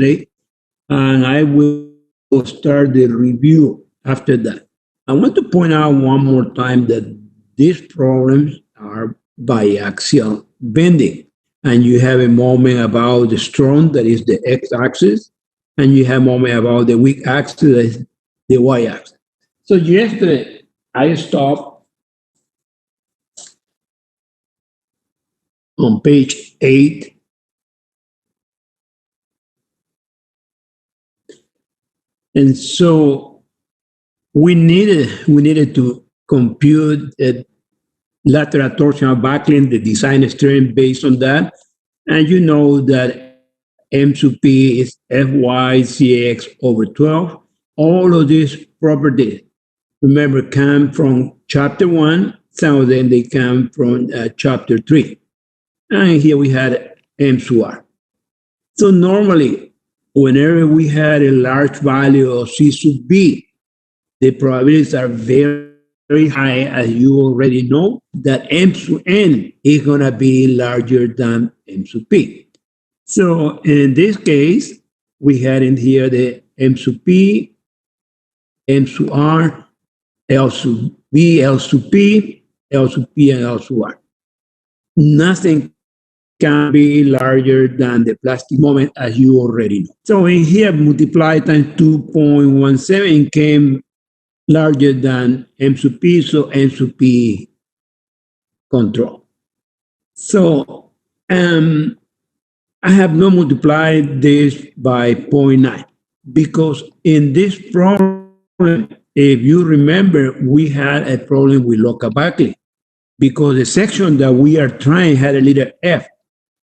and I will start the review after that. I want to point out one more time that these problems are biaxial bending. And you have a moment about the strong, that is the x-axis, and you have a moment about the weak axis, that is the y-axis. So yesterday, I stopped on page 8. And so we needed to compute lateral torsional buckling, the design strength based on that. And you know that M sub P is Fy Cx over 12. All of these properties, remember, come from chapter 1. Some of them, they come from chapter 3. And here we had M sub R. So normally, whenever we had a large value of C sub B, the probabilities are very, very high, as you already know, that M sub N is going to be larger than M sub P. So in this case, we had in here the M sub P, M sub R, L sub B, L sub P, L sub P, and L sub R. Nothing can be larger than the plastic moment, as you already know. So in here, multiply times 2.17 came larger than M sub P, so M sub P control. So I have not multiplied this by 0.9 because in this problem, if you remember, we had a problem with local buckling because the section that we are trying had a letter F.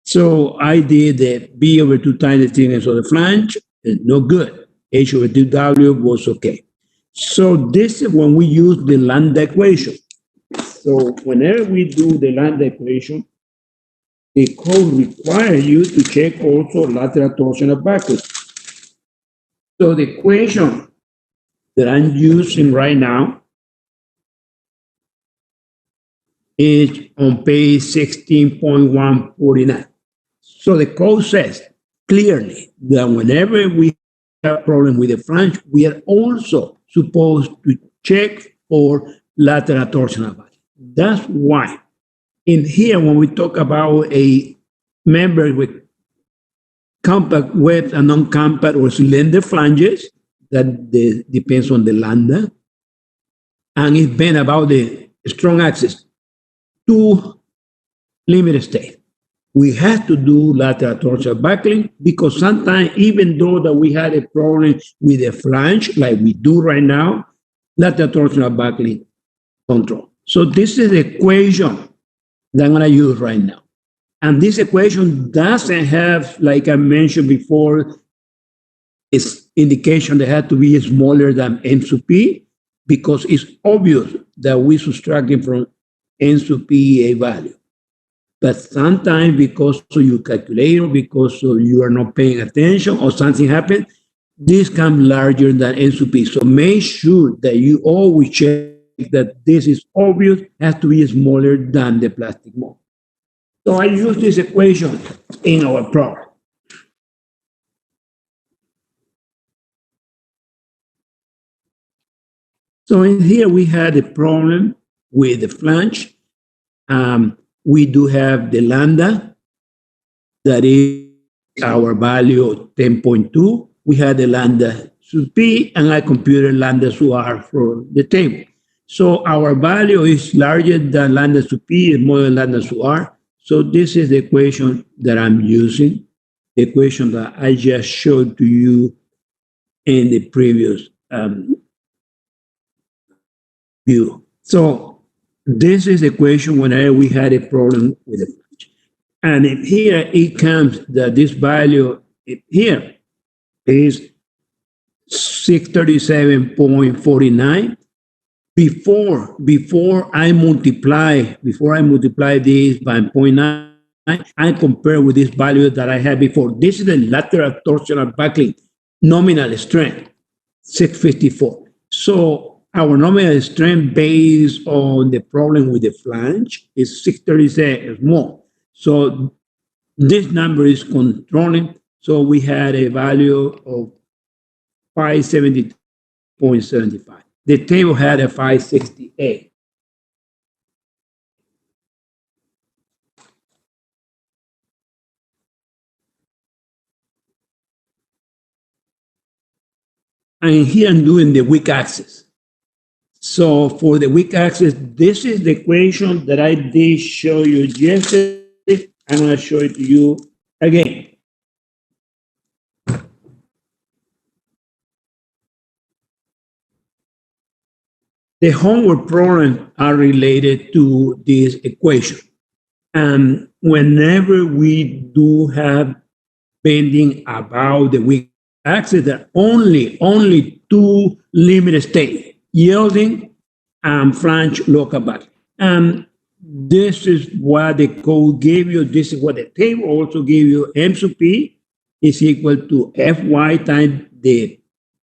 So I did the B over 2 times the thickness of the flange, no good. H over 2W was okay. So this is when we use the lambda equation. So whenever we do the lambda equation, the code requires you to check also lateral torsional buckling. So the equation that I'm using right now is on page 16.149. So the code says clearly that whenever we have a problem with the flange, we are also supposed to check for lateral torsional buckling. That's why in here, when we talk about a member with compact web and non-compact or cylinder flanges, that depends on the lambda, and it's been about the strong axis to limit state. We have to do lateral torsional buckling because sometimes, even though that we had a problem with the flange, like we do right now, lateral torsional buckling control. So this is the equation that I'm going to use right now. And this equation doesn't have, like I mentioned before, its indication that had to be smaller than M sub P because it's obvious that we're subtracting from M sub P a value. But sometimes because of your calculator, because of you are not paying attention or something happened, this comes larger than M sub P. So make sure that you always check that this is obvious, has to be smaller than the plastic mold. So I use this equation in our problem. So in here we had a problem with the flange. We do have the lambda, that is our value 10.2. We had the lambda sub P, and I computed lambda sub R for the table. So our value is larger than lambda sub P, is more than lambda sub R. So this is the equation that I'm using, the equation that I just showed to you in the previous view. So this is the equation whenever we had a problem with the flange. And if here it comes that this value here is 637.49. Before I multiply this by 0.9, I compare with this value that I had before. This is the lateral torsional buckling nominal strength, 654. So our nominal strength based on the problem with the flange is 637 more. So this number is controlling. So we had a value of 570.75. The table had a 568. And here I'm doing the weak axis. So for the weak axis, this is the equation that I did show you yesterday. I'm going to show it to you again. The homework problems are related to this equation. And whenever we do have bending about the weak axis, there are only two limit states, yielding and flange local back. And this is what the code gave you. This is what the table also gave you. M sub P is equal to Fy times the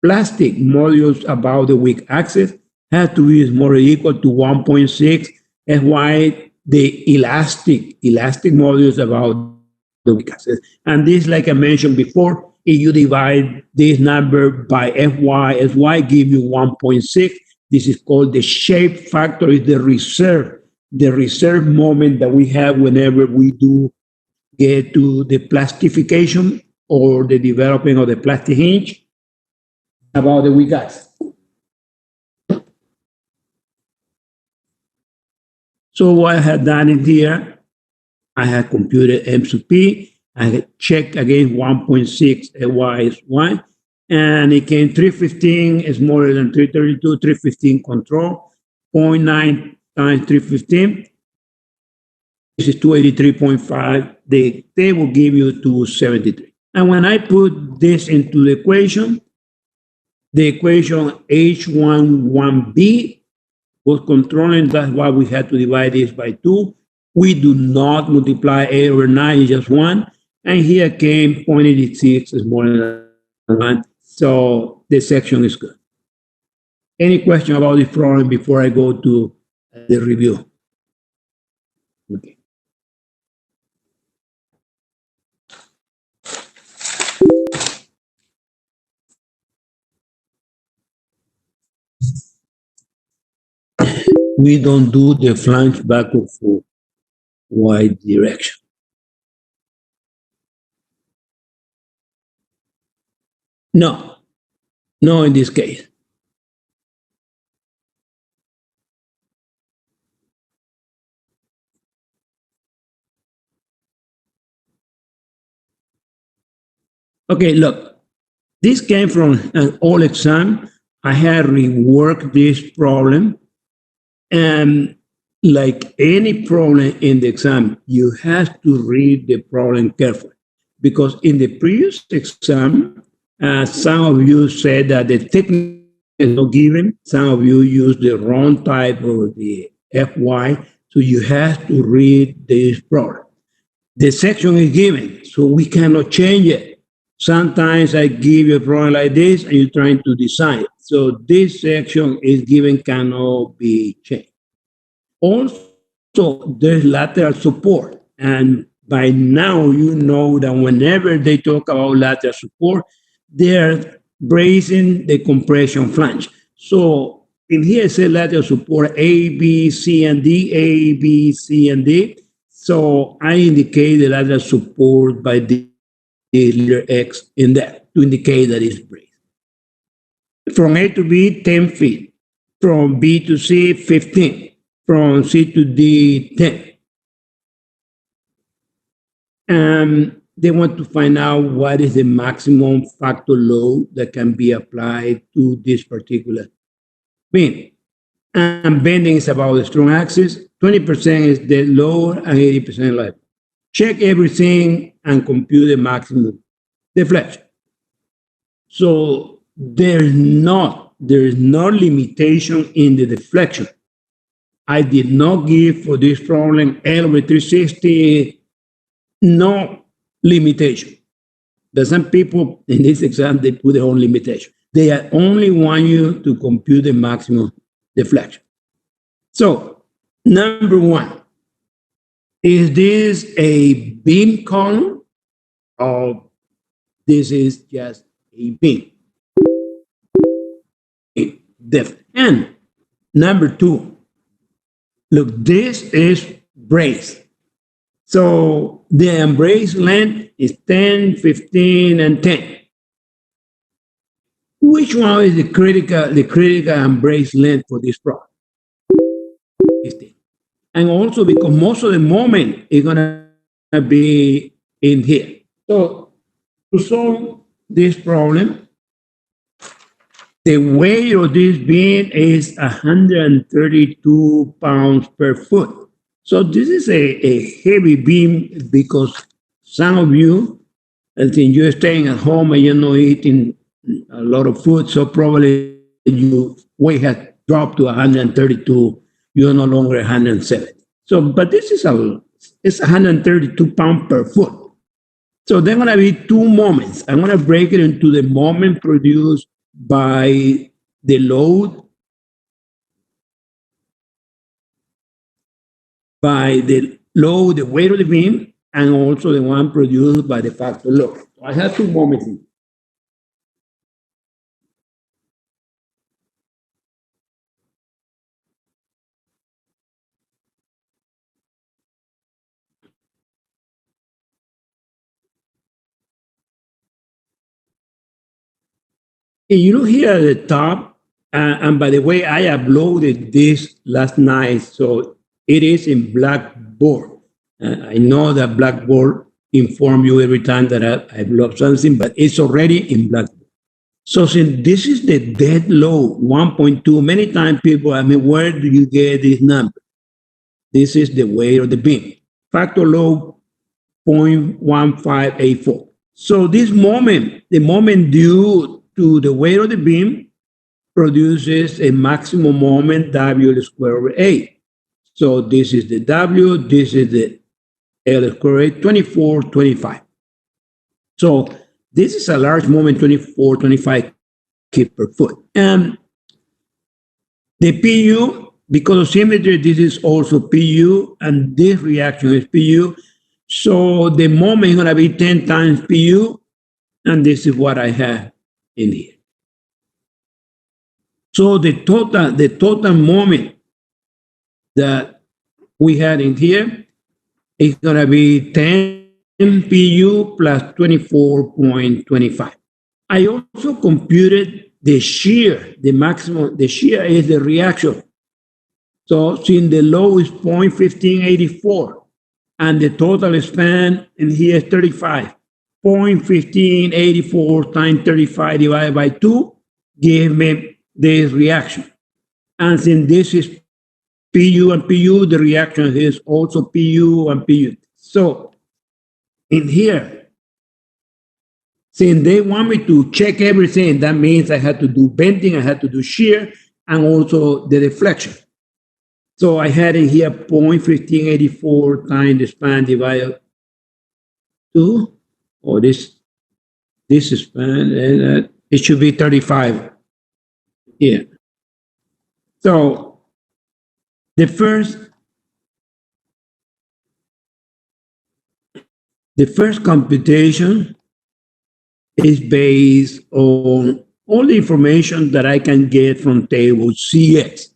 plastic modulus about the weak axis has to be more or equal to 1.6 Fy the elastic modulus about the weak axis. And this, like I mentioned before, if you divide this number by Fy give you 1.6. This is called the shape factor, is the reserve moment that we have whenever we do get to the plastification or the developing of the plastic hinge about the weak axis. So what I had done in here, I had computed M sub P, I had checked again 1.6 Y is Y, and it came 315 is more than 332, 315 control, 0.9 times 315. This is 283.5. The table give you 273. And when I put this into the equation H11B was controlling, that's why we had to divide this by 2. We do not multiply 8 over 9, it's just 1. And here came 0.86 is more than 1. So this section is good. Any question about this problem before I go to the review? Okay. We don't do the flange backward for Y direction. No, in this case. Okay, look, this came from an old exam. I had reworked this problem, and like any problem in the exam, you have to read the problem carefully, because in the previous exam, some of you said that the technique is not given. Some of you used the wrong type of the Fy, so you have to read this problem. The section is given, so we cannot change it. Sometimes I give you a problem like this, and you're trying to design. So this section is given, cannot be changed. Also, there's lateral support. And by now, you know that whenever they talk about lateral support, they're bracing the compression flange. So in here, it says lateral support A, B, C, and D, A, B, C, and D. So I indicate the lateral support by the letter X in there to indicate that it's braced. From A to B, 10 feet. From B to C, 15. From C to D, 10. They want to find out what is the maximum factor load that can be applied to this particular beam. And bending is about the strong axis. 20% is the load and 80% light. Check everything and compute the maximum deflection. So there is no limitation in the deflection. I did not give for this problem L over 360, no limitation. There's some people in this exam, they put their own limitation. They only want you to compute the maximum deflection. So, number one, is this a beam column or This is just a beam. And number two, look, this is brace. So the embrace length is 10, 15, and 10. Which one is the critical embrace length for this problem? 15. And also because most of the moment is gonna be in here. So to solve this problem, the weight of this beam is 132 pounds per foot. So this is a heavy beam because some of you, I think you're staying at home and you're not eating a lot of food, so probably your weight has dropped to 132. You're no longer 170. So, but this is it's 132 pounds per foot. So there are going to be two moments. I'm going to break it into the moment produced by the load, the weight of the beam, and also the one produced by the factor load. So I have two moments. You know, here at the top, and by the way, I uploaded this last night, so it is in Blackboard. I know that Blackboard inform you every time that I upload something, but it's already in Blackboard. So since this is the dead low, 1.2, many times people, where do you get this number? This is the weight of the beam. Factor low, 0.1584. So this moment, the moment due to the weight of the beam produces a maximum moment W squared over A. So this is the W, this is the L squared, 24, 25. So this is a large moment, 24, 25 kip per foot. And the PU, because of symmetry, this is also PU, and this reaction is PU. So the moment is going to be 10 times PU, and this is what I have in here. So the total moment that we had in here is going to be 10 PU plus 24.25. I also computed the shear, the maximum, the shear is the reaction. So since the low is 0.1584 and the total span in here is 35, 0.1584 times 35 divided by 2 give me this reaction. And since this is PU and PU, the reaction is also PU and PU. So in here, since they want me to check everything, that means I had to do bending, I had to do shear, and also the deflection. So I had in here 0.1584 times the span divided 2, or this span, and it should be 35 here. So the first computation is based on all the information that I can get from table CX.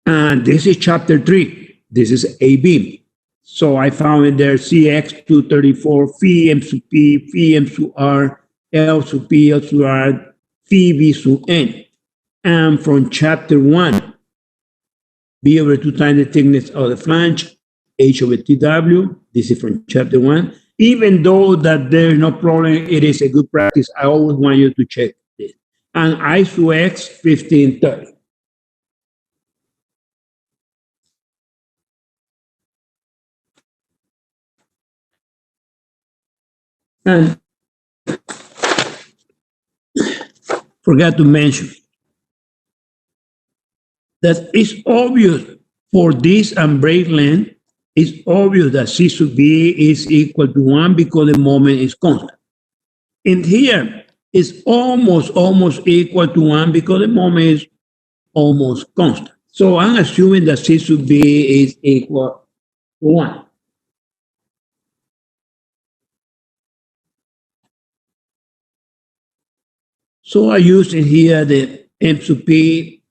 And this is chapter 3. This is A beam. So I found in there CX 234, phi M sub P, phi M sub R, L sub P, L sub R, phi V sub N. And from chapter 1, B over 2 times the thickness of the flange, H over TW. This is from chapter 1. Even though that there's no problem, it is a good practice. I always want you to check this. And I sub X 1530. And forgot to mention that it's obvious for this embrace length, it's obvious that C sub B is equal to 1 because the moment is constant. In here, it's almost equal to 1 because the moment is almost constant. So I'm assuming that C sub B is equal to 1. So I use in here the M to P,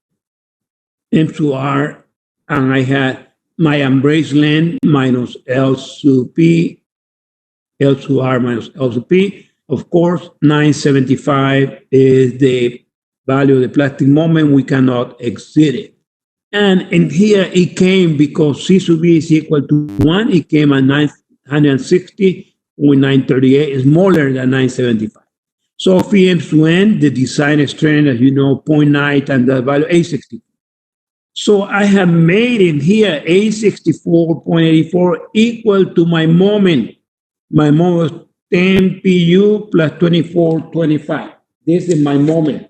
M to R, and I had my embrace length minus L to P, L to R minus L to P. Of course, 975 is the value of the plastic moment. We cannot exceed it. And in here, it came because C sub B is equal to 1. It came at 960 with 938 is smaller than 975. So phi M to N, the design strength, as you know, 0.9 times that value, 860. So I have made in here 864.84 equal to my moment. My moment was 10 PU plus 24.25. This is my moment.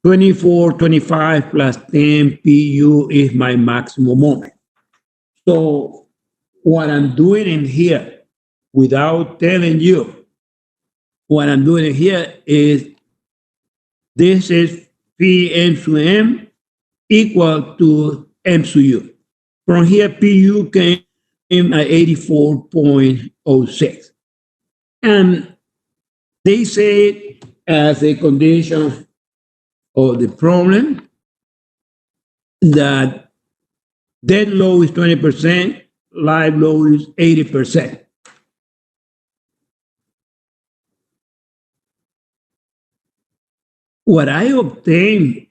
$24.25 plus 10 PU is my maximum moment. So what I'm doing in here, without telling you, what I'm doing in here is this is P M to M equal to M to U. From here, PU came at 84.06. And they say as a condition of the problem that dead load is 20%, live load is 80%. What I obtained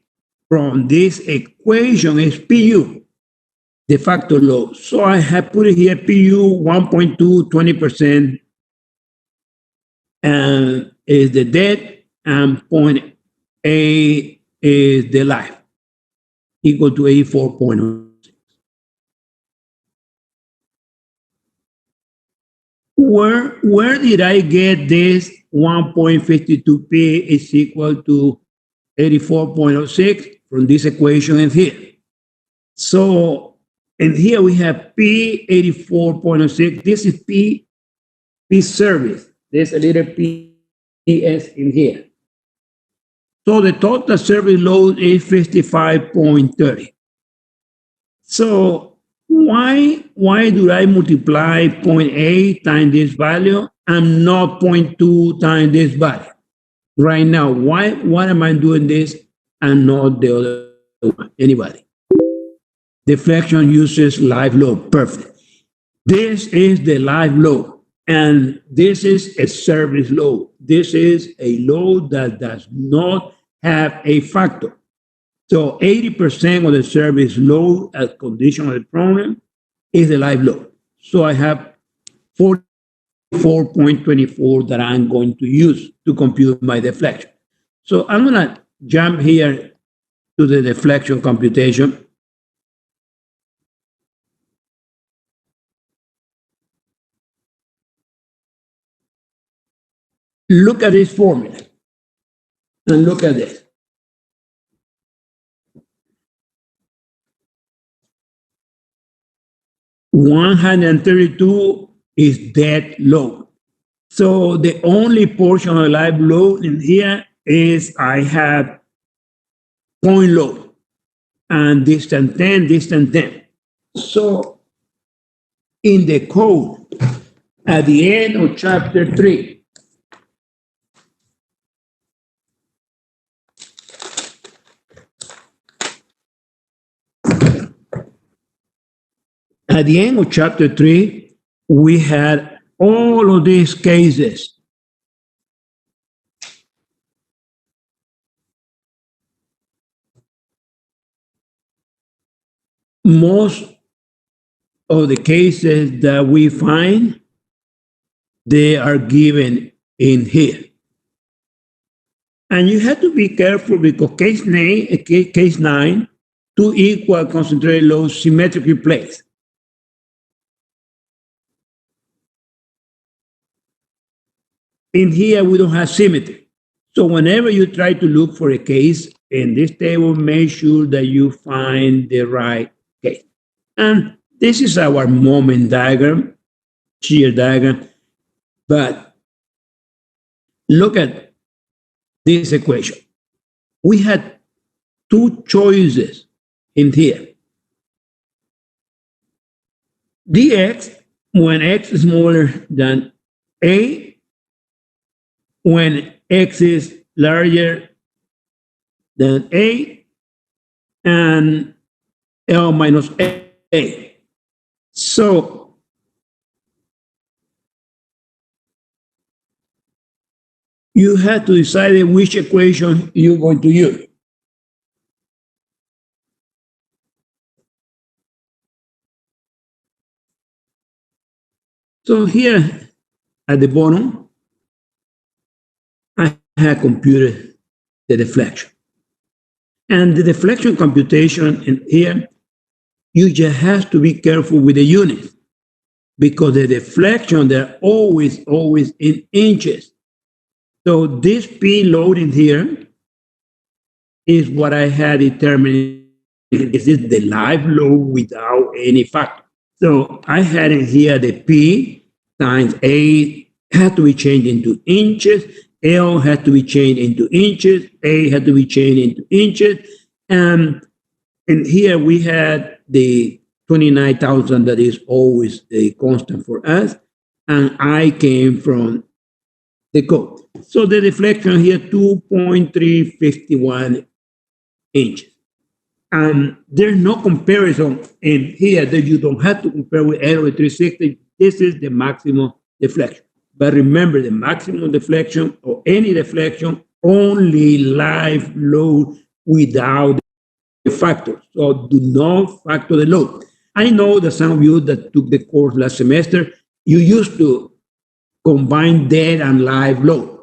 from this equation is PU, de facto load. So I have put it here, PU 1.2, 20%, and is the dead, and 0.8 is the live, equal to 84.06. Where did I get this 1.52p is equal to 84.06 from this equation in here? So in here we have P 84.06. This is P service. There's a little PS in here. So the total service load is 55.30. So why do I multiply 0.8 times this value and not 0.2 times this value? Right now, why am I doing this and not the other one? Anybody? Deflection uses live load. Perfect. This is the live load, and this is a service load. This is a load that does not have a factor. So 80% of the service load at condition of the problem is the live load. So I have 44.24 that I'm going to use to compute my deflection. So I'm going to jump here to the deflection computation. Look at this formula and look at this. 132 is dead load. So the only portion of live load in here is I have point load and distance 10, distance 10. So in the code, at the end of chapter 3, at the end of chapter 3, we had all of these cases. Most of the cases that we find, they are given in here. And you have to be careful because case 9, two equal concentrated loads symmetrically placed. In here, we don't have symmetry. So whenever you try to look for a case in this table, make sure that you find the right case. And this is our moment diagram, shear diagram. But look at this equation. We had two choices in here. dx when x is smaller than a, when x is larger than a, and L minus A. So you have to decide which equation you're going to use. So here at the bottom, I have computed the deflection. And the deflection computation in here, you just have to be careful with the units because the deflection, they're always in inches. So this P load in here is what I had determined. This is the live load without any factor. So I had in here the P times A had to be changed into inches, L had to be changed into inches, A had to be changed into inches, and here we had the 29,000 that is always a constant for us, and I came from the code. So the deflection here, 2.351 inches. And there's no comparison in here that you don't have to compare with Aero 360. This is the maximum deflection. But remember, the maximum deflection or any deflection only live load without the factor. So do not factor the load. I know that some of you that took the course last semester, you used to combine dead and live load.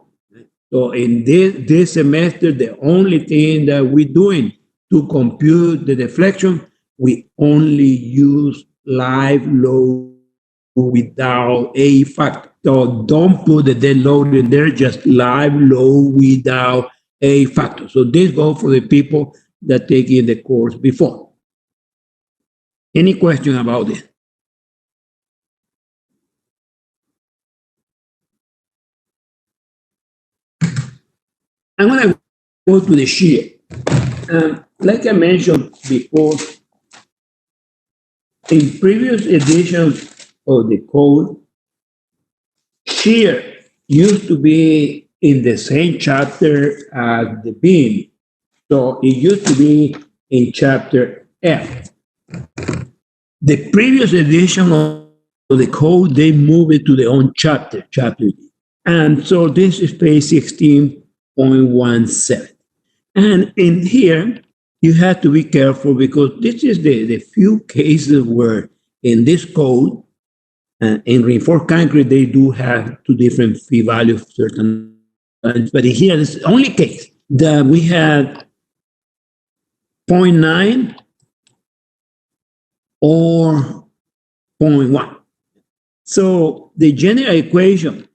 So in this semester, the only thing that we're doing to compute the deflection, we only use live load without a factor. So don't put the dead load in there, just live load without a factor. So this goes for the people that take in the course before. Any question about this? I'm going to go to the shear. Like I mentioned before, in previous editions of the code, shear used to be in the same chapter as the beam. So it used to be in chapter F. The previous edition of the code, they moved it to their own chapter D. And so this is page 16.17. And in here, you have to be careful because this is the few cases where in this code, in reinforced concrete, they do have two different phi values certain times. But here, this is the only case that we had 0.9 or 0.1. So the general equation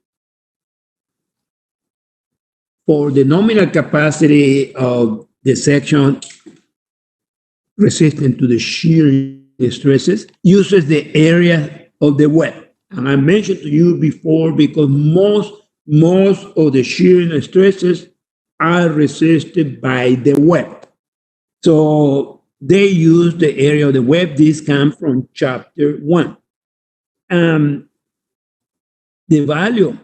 for the nominal capacity of the section resistant to the shear stresses uses the area of the web. And I mentioned to you before because most of the shear stresses are resisted by the web. So they use the area of the web. This comes from chapter 1. The value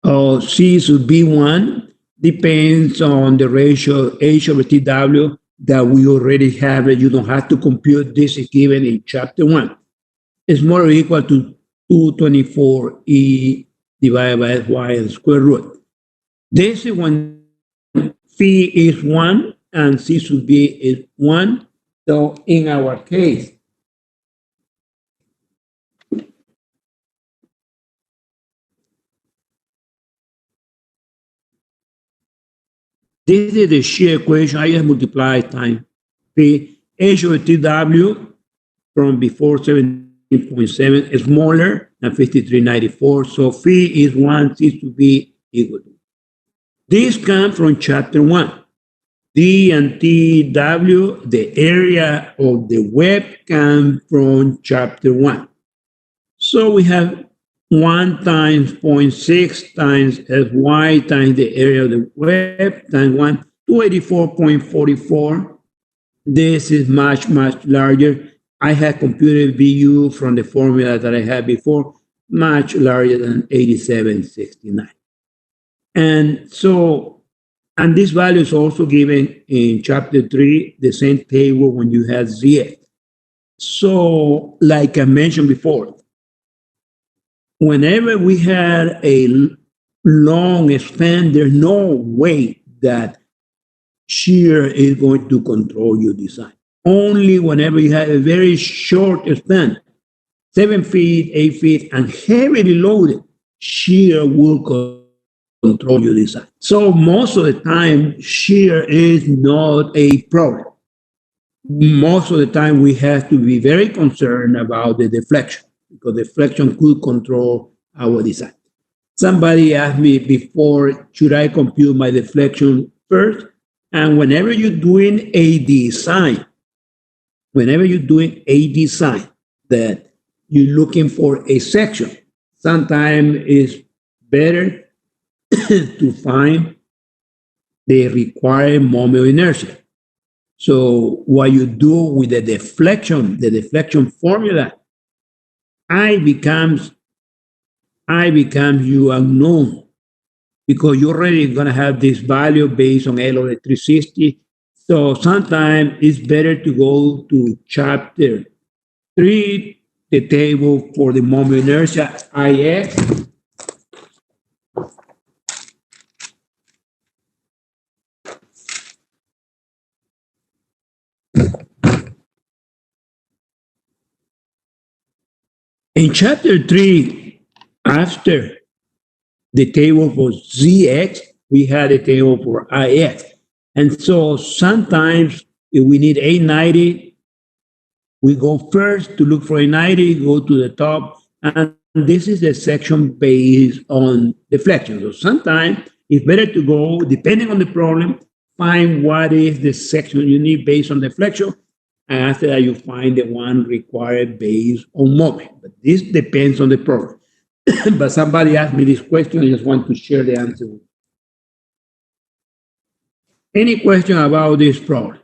of C sub B1 depends on the ratio H over TW that we already have. You don't have to compute. This is given in chapter 1. It's more or equal to 224E divided by SY and square root. This is when phi is 1 and C sub B is 1. So in our case, this is the shear equation. I just multiply times phi H over TW from before 17.7 is smaller than 5394. So phi is 1, C sub B equal to. This comes from chapter 1. D and TW, the area of the web, comes from chapter 1. So we have 1 times 0.6 times Fy times the area of the web times 1, 284.44. This is much larger. I had computed VU from the formula that I had before, much larger than 8769. And so, and this value is also given in chapter 3, the same table when you have ZX. So, like I mentioned before, whenever we had a long span, there's no way that shear is going to control your design. Only whenever you have a very short span, 7 feet, 8 feet, and heavily loaded, shear will control your design. So most of the time, shear is not a problem. Most of the time, we have to be very concerned about the deflection because deflection could control our design. Somebody asked me before, should I compute my deflection first? And whenever you're doing a design, that you're looking for a section, sometimes it's better to find the required moment of inertia. So what you do with the deflection formula, I becomes you unknown because you're already going to have this value based on L over 360. So sometimes it's better to go to chapter 3, the table for the moment of inertia, IX. In chapter 3, after the table for ZX, we had a table for IX. And so sometimes if we need 890, we go first to look for 890, go to the top, and this is a section based on deflection. So sometimes it's better to go, depending on the problem, find what is the section you need based on deflection, and after that you find the one required based on moment. But this depends on the problem. But somebody asked me this question, I just want to share the answer with you. Any question about this problem?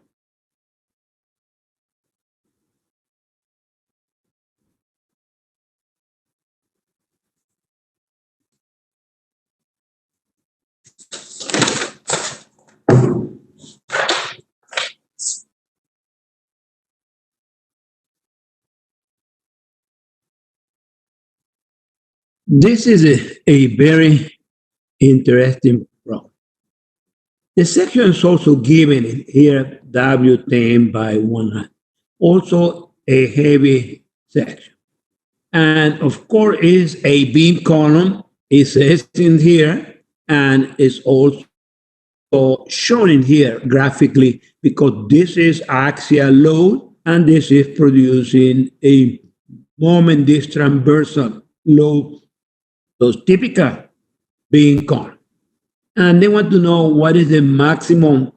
This is a very interesting problem. The section is also given here, W10 by 100. Also a heavy section. And of course, is a beam column. It says in here, and it's also shown in here graphically because this is axial load and this is producing a moment transversal load. Those typical beam column. And they want to know what is the maximum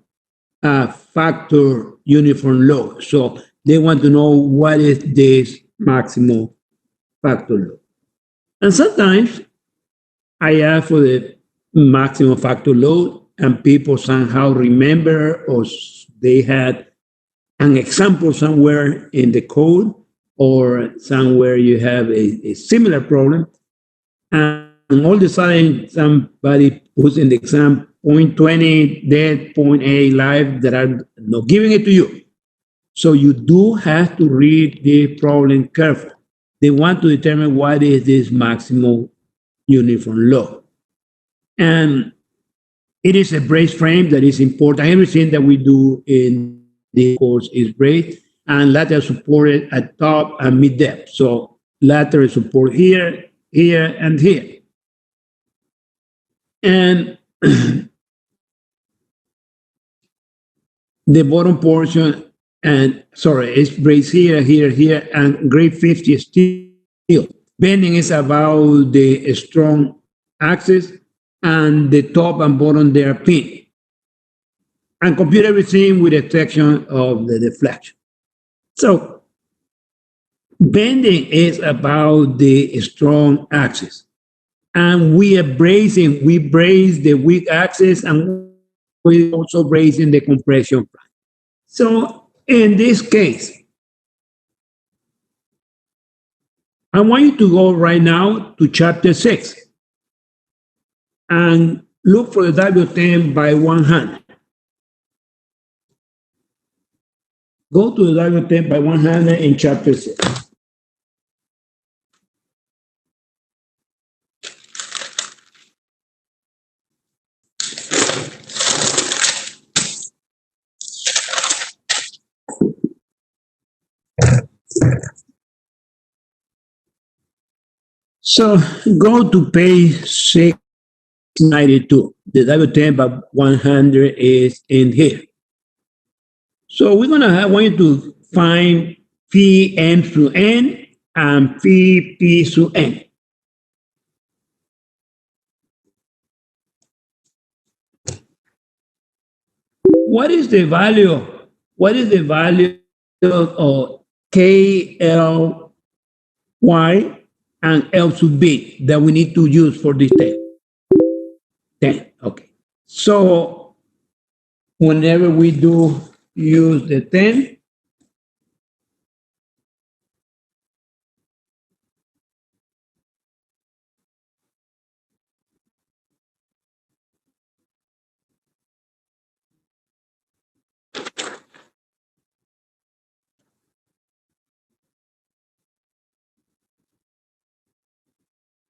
factor uniform load. So they want to know what is this maximum factor load. And sometimes I ask for the maximum factor load, and people somehow remember or they had an example somewhere in the code or somewhere you have a similar problem. And all of a sudden, somebody puts in the exam 0.20 dead, 0.8 live that are not giving it to you. So you do have to read the problem carefully. They want to determine what is this maximum uniform load. And it is a brace frame that is important. Everything that we do in the course is brace and lateral supported at top and mid depth. So lateral support here, here, and here. And the bottom portion, and sorry, it's braced here, here, here, and grade 50 is still. Bending is about the strong axis, and the top and bottom they are pinned. And compute everything with the exception of the deflection. So bending is about the strong axis. And we brace the weak axis, and we also bracing the compression. So in this case, I want you to go right now to chapter 6 and look for the W10 by 100. Go to the W10 by 100 in chapter 6. So go to page 692. The W10 by 100 is in here. So we're gonna want you to find phi m to n and phi p to n. What is the value? What is the value of k, l, y, and l sub b that we need to use for this test? 10. Okay. So whenever we do use the 10,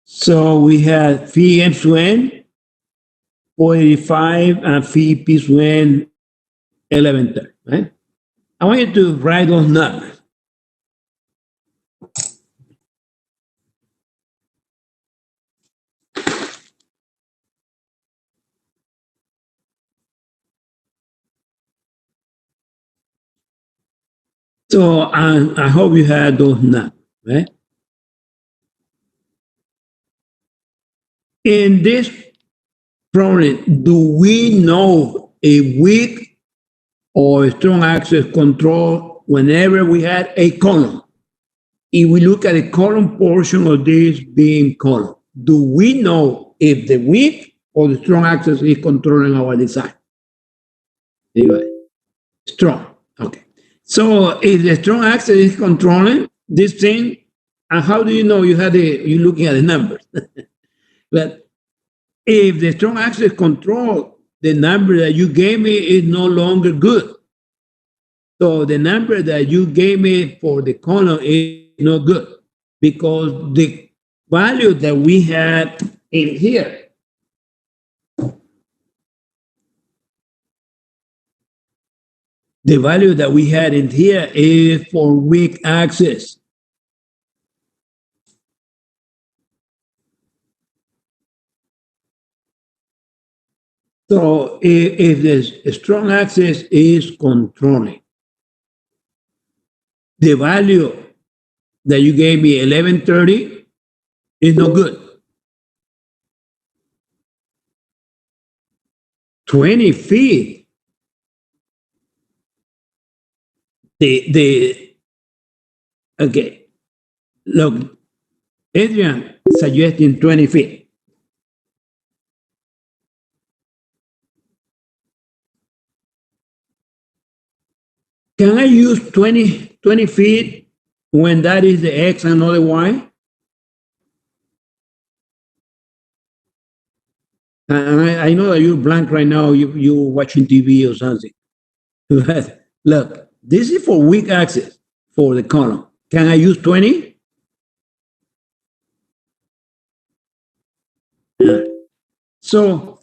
so we have phi m to n, 485, and phi p to n, 1130, right? I want you to write those numbers. So I hope you had those numbers, right? In this problem, do we know a weak or a strong access control whenever we had a column? If we look at the column portion of this being column, do we know if the weak or the strong access is controlling our design? Anyway, strong. Okay. So if the strong access is controlling this thing, and how do you know you're looking at the numbers? But if the strong access control, the number that you gave me is no longer good. So the number that you gave me for the column is not good because the value that we had in here is for weak access. So if the strong access is controlling, the value that you gave me, 1130, is no good. 20 feet. Okay. Look, Adrian suggesting 20 feet. Can I use 20 feet when that is the X and not the Y? I know that you're blank right now, you're watching TV or something. But look, this is for weak access for the column. Can I use 20? Yeah. So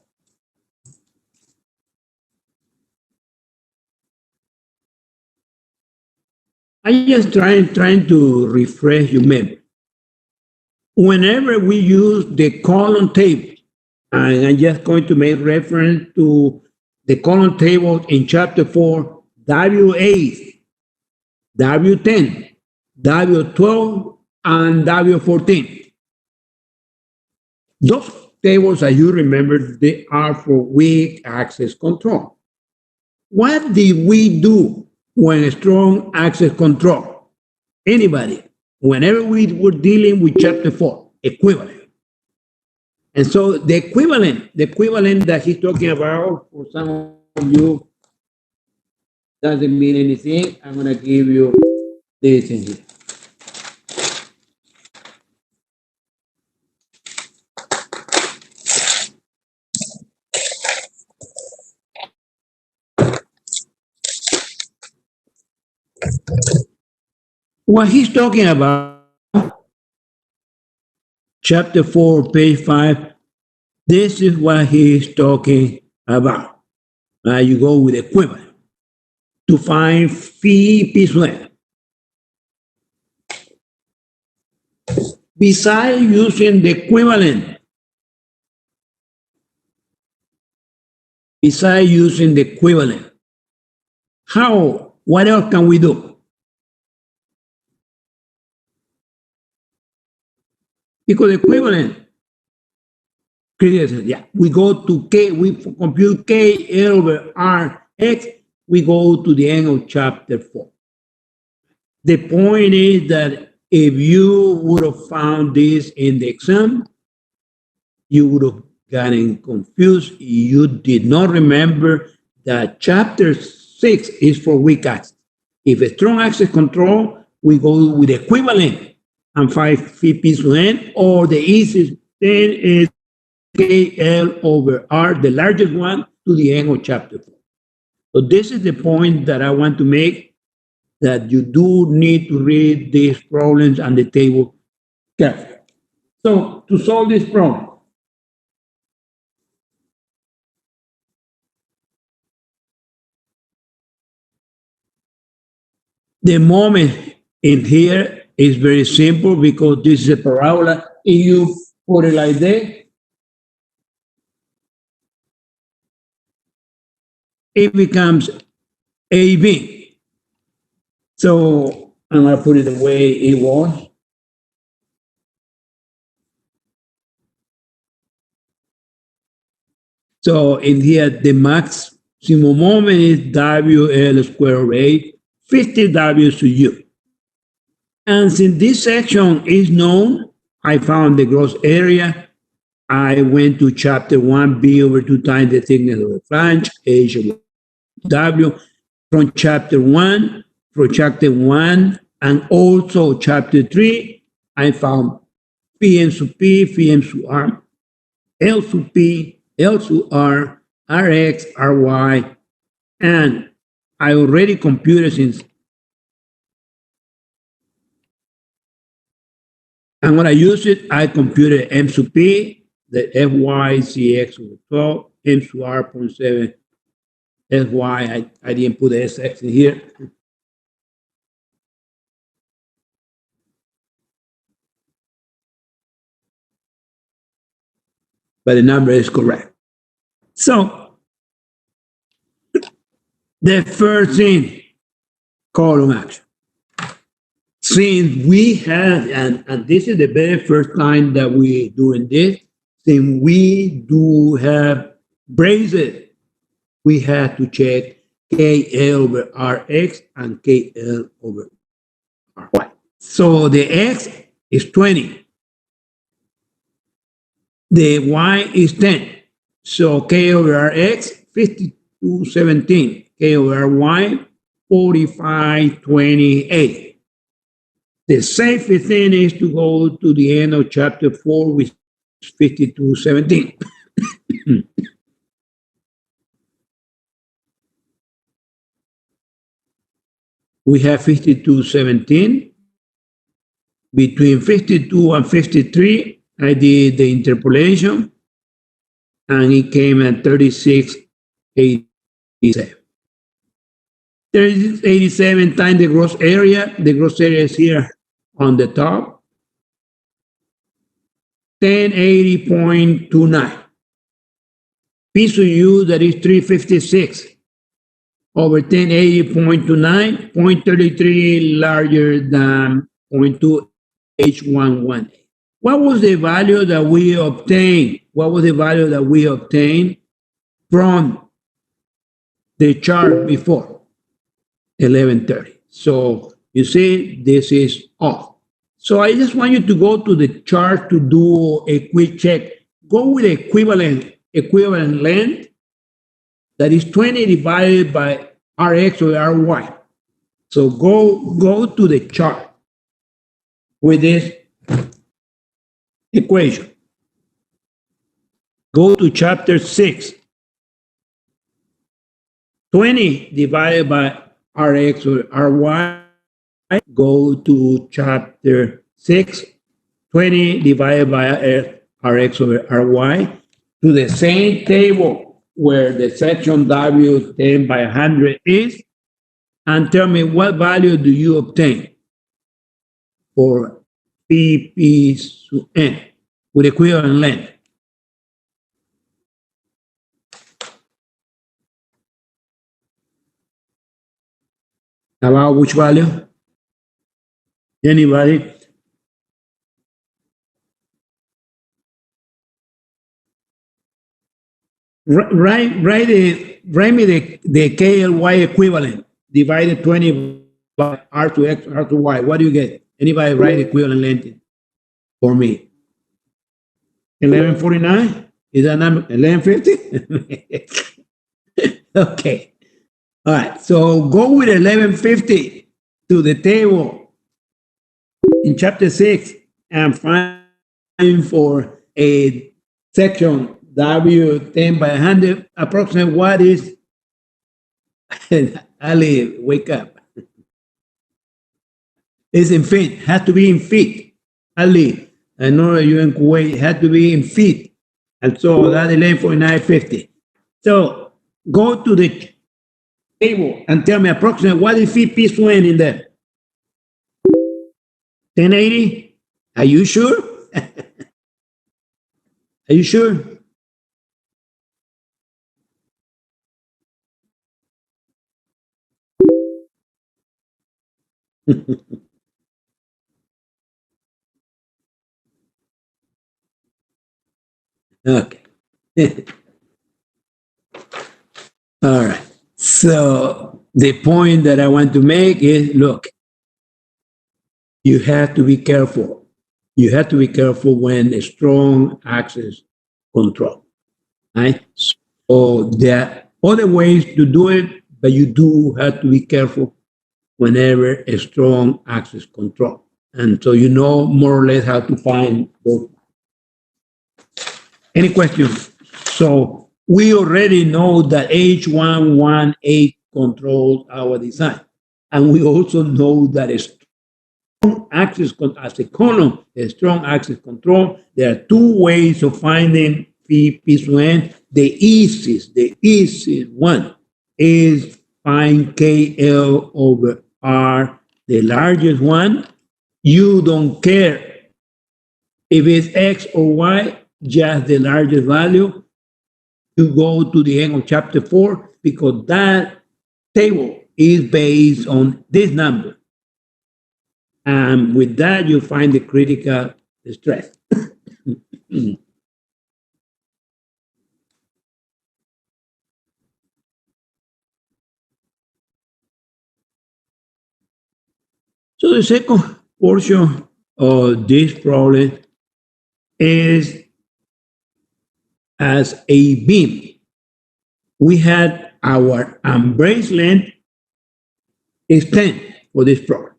I just trying to refresh your memory. Whenever we use the column table, and I'm just going to make reference to the column table in chapter 4, W8, W10, W12, and W14. Those tables, as you remember, they are for weak access control. What did we do when strong access control? Anybody? Whenever we were dealing with chapter 4, equivalent. And so the equivalent that he's talking about, for some of you, doesn't mean anything. I'm going to give you this in here. What he's talking about, chapter 4, page 5, this is what he's talking about. You go with equivalent to find phi p squared. Besides using the equivalent, what else can we do? Because equivalent, we go to K, we compute K L over R X, we go to the end of chapter 4. The point is that if you would have found this in the exam, you would have gotten confused. You did not remember that chapter 6 is for weak axis. If a strong axis control, we go with equivalent and 5 phi p to n, or the easiest thing is KL over R, the largest one, to the end of chapter 4. So this is the point that I want to make, that you do need to read these problems and the table carefully. So to solve this problem, the moment in here is very simple because this is a parabola. If you put it like this, it becomes AB. So I'm going to put it the way it was. So in here, the maximum moment is WL square over 8, 50 W to U. And since this section is known, I found the gross area. I went to chapter 1, B over 2 times the thickness of the flange, H over W. From chapter 1, and also chapter 3, I found Pm sub P, Pm sub R, L sub P, L sub R, Rx, Ry, and I already computed since I'm going to use it. I computed M sub P, the Fy Cx over 12, M sub R 0.7, Sy, I didn't put the Sx in here. But the number is correct. So, the first thing, column action. Since we have, and this is the very first time that we doing this, since we do have braces, we have to check KL over Rx and KL over Ry. So the X is 20. The Y is 10. So K over Rx, 5217. K over Ry, 4528. The safest thing is to go to the end of chapter 4 with 5217. We have 5217. Between 52 and 53, I did the interpolation, and it came at 3687. 3687 times the gross area. The gross area is here on the top. 1080.29. P to U, that is 356. Over 1080.29, 0.33 larger than 0.2 H11. What was the value that we obtained? What was the value that we obtained from the chart before? 1130. So you see, this is off. So I just want you to go to the chart to do a quick check. Go with equivalent length. That is 20 divided by Rx or Ry. So go to the chart with this equation. Go to chapter 6. 20 divided by Rx or Ry go to chapter 6, 20 divided by Rx over Ry, to the same table where the section W 10 by 100 is, and tell me what value do you obtain for PP sub n with equivalent length. About which value? Anybody? Write me the KLY equivalent divided 20 by R to X, R to Y. What do you get? Anybody write equivalent length for me? 1149? Is that number 1150? Okay. All right. So go with 1150 to the table in chapter 6 and find for a section W 10 by 100, approximately what is Ali, wake up. It's in feet, has to be in feet. Ali, I know you in Kuwait, had to be in feet. And so that's 1149.50. So go to the table and tell me approximately what is feet piece one in there? 1080? Are you sure? Are you sure? Okay. All right. So the point that I want to make is, look, you have to be careful. You have to be careful when a strong access control, right? So there are other ways to do it, but you do have to be careful whenever a strong access control. And so you know more or less how to find those. Any questions? So we already know that H118 controls our design. And we also know that a strong access, as a column, a strong access control, there are two ways of finding P1. The easiest one is find KL over R, the largest one. You don't care if it's X or Y, just the largest value. You go to the end of chapter 4 because that table is based on this number. And with that, you find the critical stress. So the second portion of this problem is as a beam. We had our embrace length is 10 for this problem.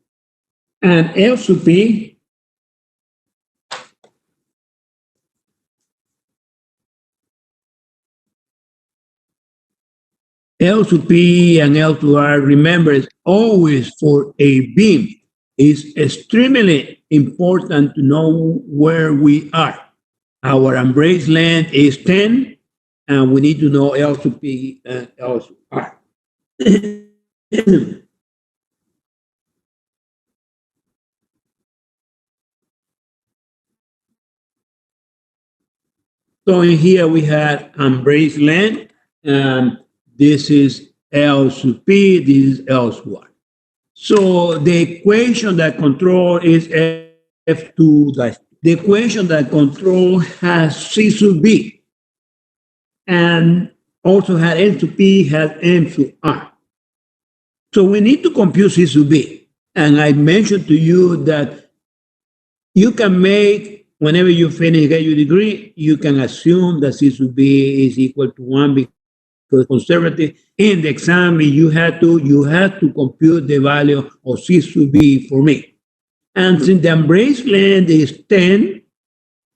And L sub P L sub P and L to R, remember, is always for a beam. It's extremely important to know where we are. Our embrace length is 10, and we need to know L sub P and L sub R. So in here we had embrace length, and this is L sub P, this is L sub R. So the equation that control is F2 dash. The equation that control has C sub B and also has N sub P, has M sub R. So we need to compute C sub B. And I mentioned to you that you can make, whenever you finish get your degree, you can assume that C sub B is equal to 1 because conservative. In the exam, you have to compute the value of C sub B for me. And since the embrace length is 10,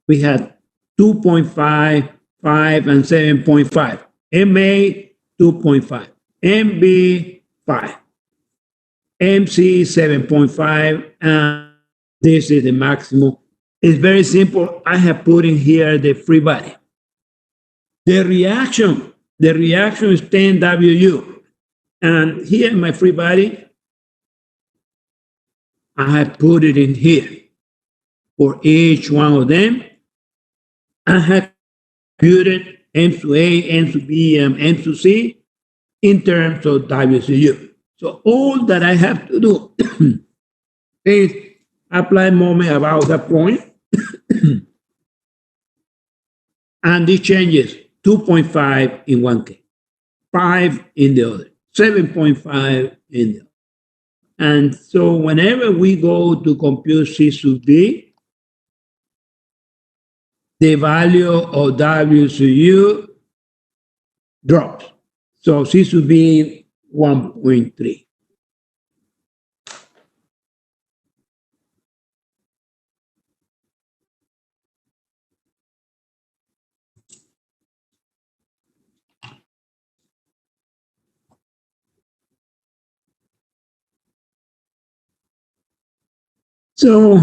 we have 2.5, 5, and 7.5. MA, 2.5. MB, 5. MC 7.5, and this is the maximum. It's very simple. I have put in here the free body. The reaction is 10 WU. And here in my free body, I have put it in here for each one of them. I have computed M to A, M to B, and M to C in terms of WCU. So all that I have to do is apply moment about that point, and it changes 2.5 in one case, 5 in the other, 7.5 in the other. And so whenever we go to compute C sub D, the value of WCU drops. So C sub B 1.3. So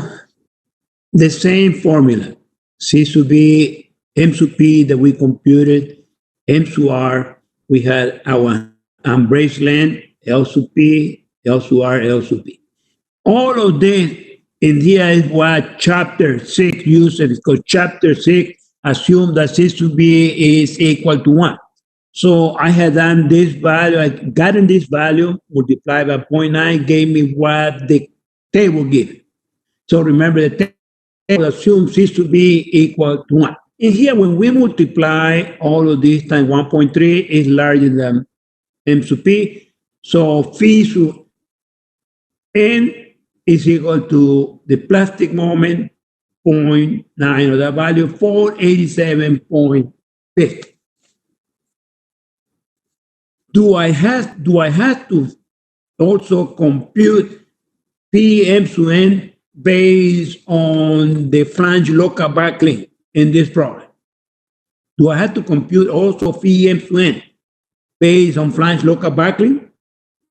the same formula, C sub B, M sub P that we computed, M sub R, we had our embrace length, L sub P, L sub R, L sub P. All of this in here is what chapter 6 uses, because chapter 6 assumes that C sub B is equal to 1. So I had done this value, I gotten this value, multiplied by 0.9, gave me what the table gives. So remember, the table assumes C to be equal to 1. And here, when we multiply all of this times 1.3, is larger than M sub P. So phi sub N is equal to the plastic moment, 0.9 of that value, 487.50. Do I have to also compute PM sub N based on the flange local backlink in this problem? Do I have to compute also PM sub N based on flange local backlink,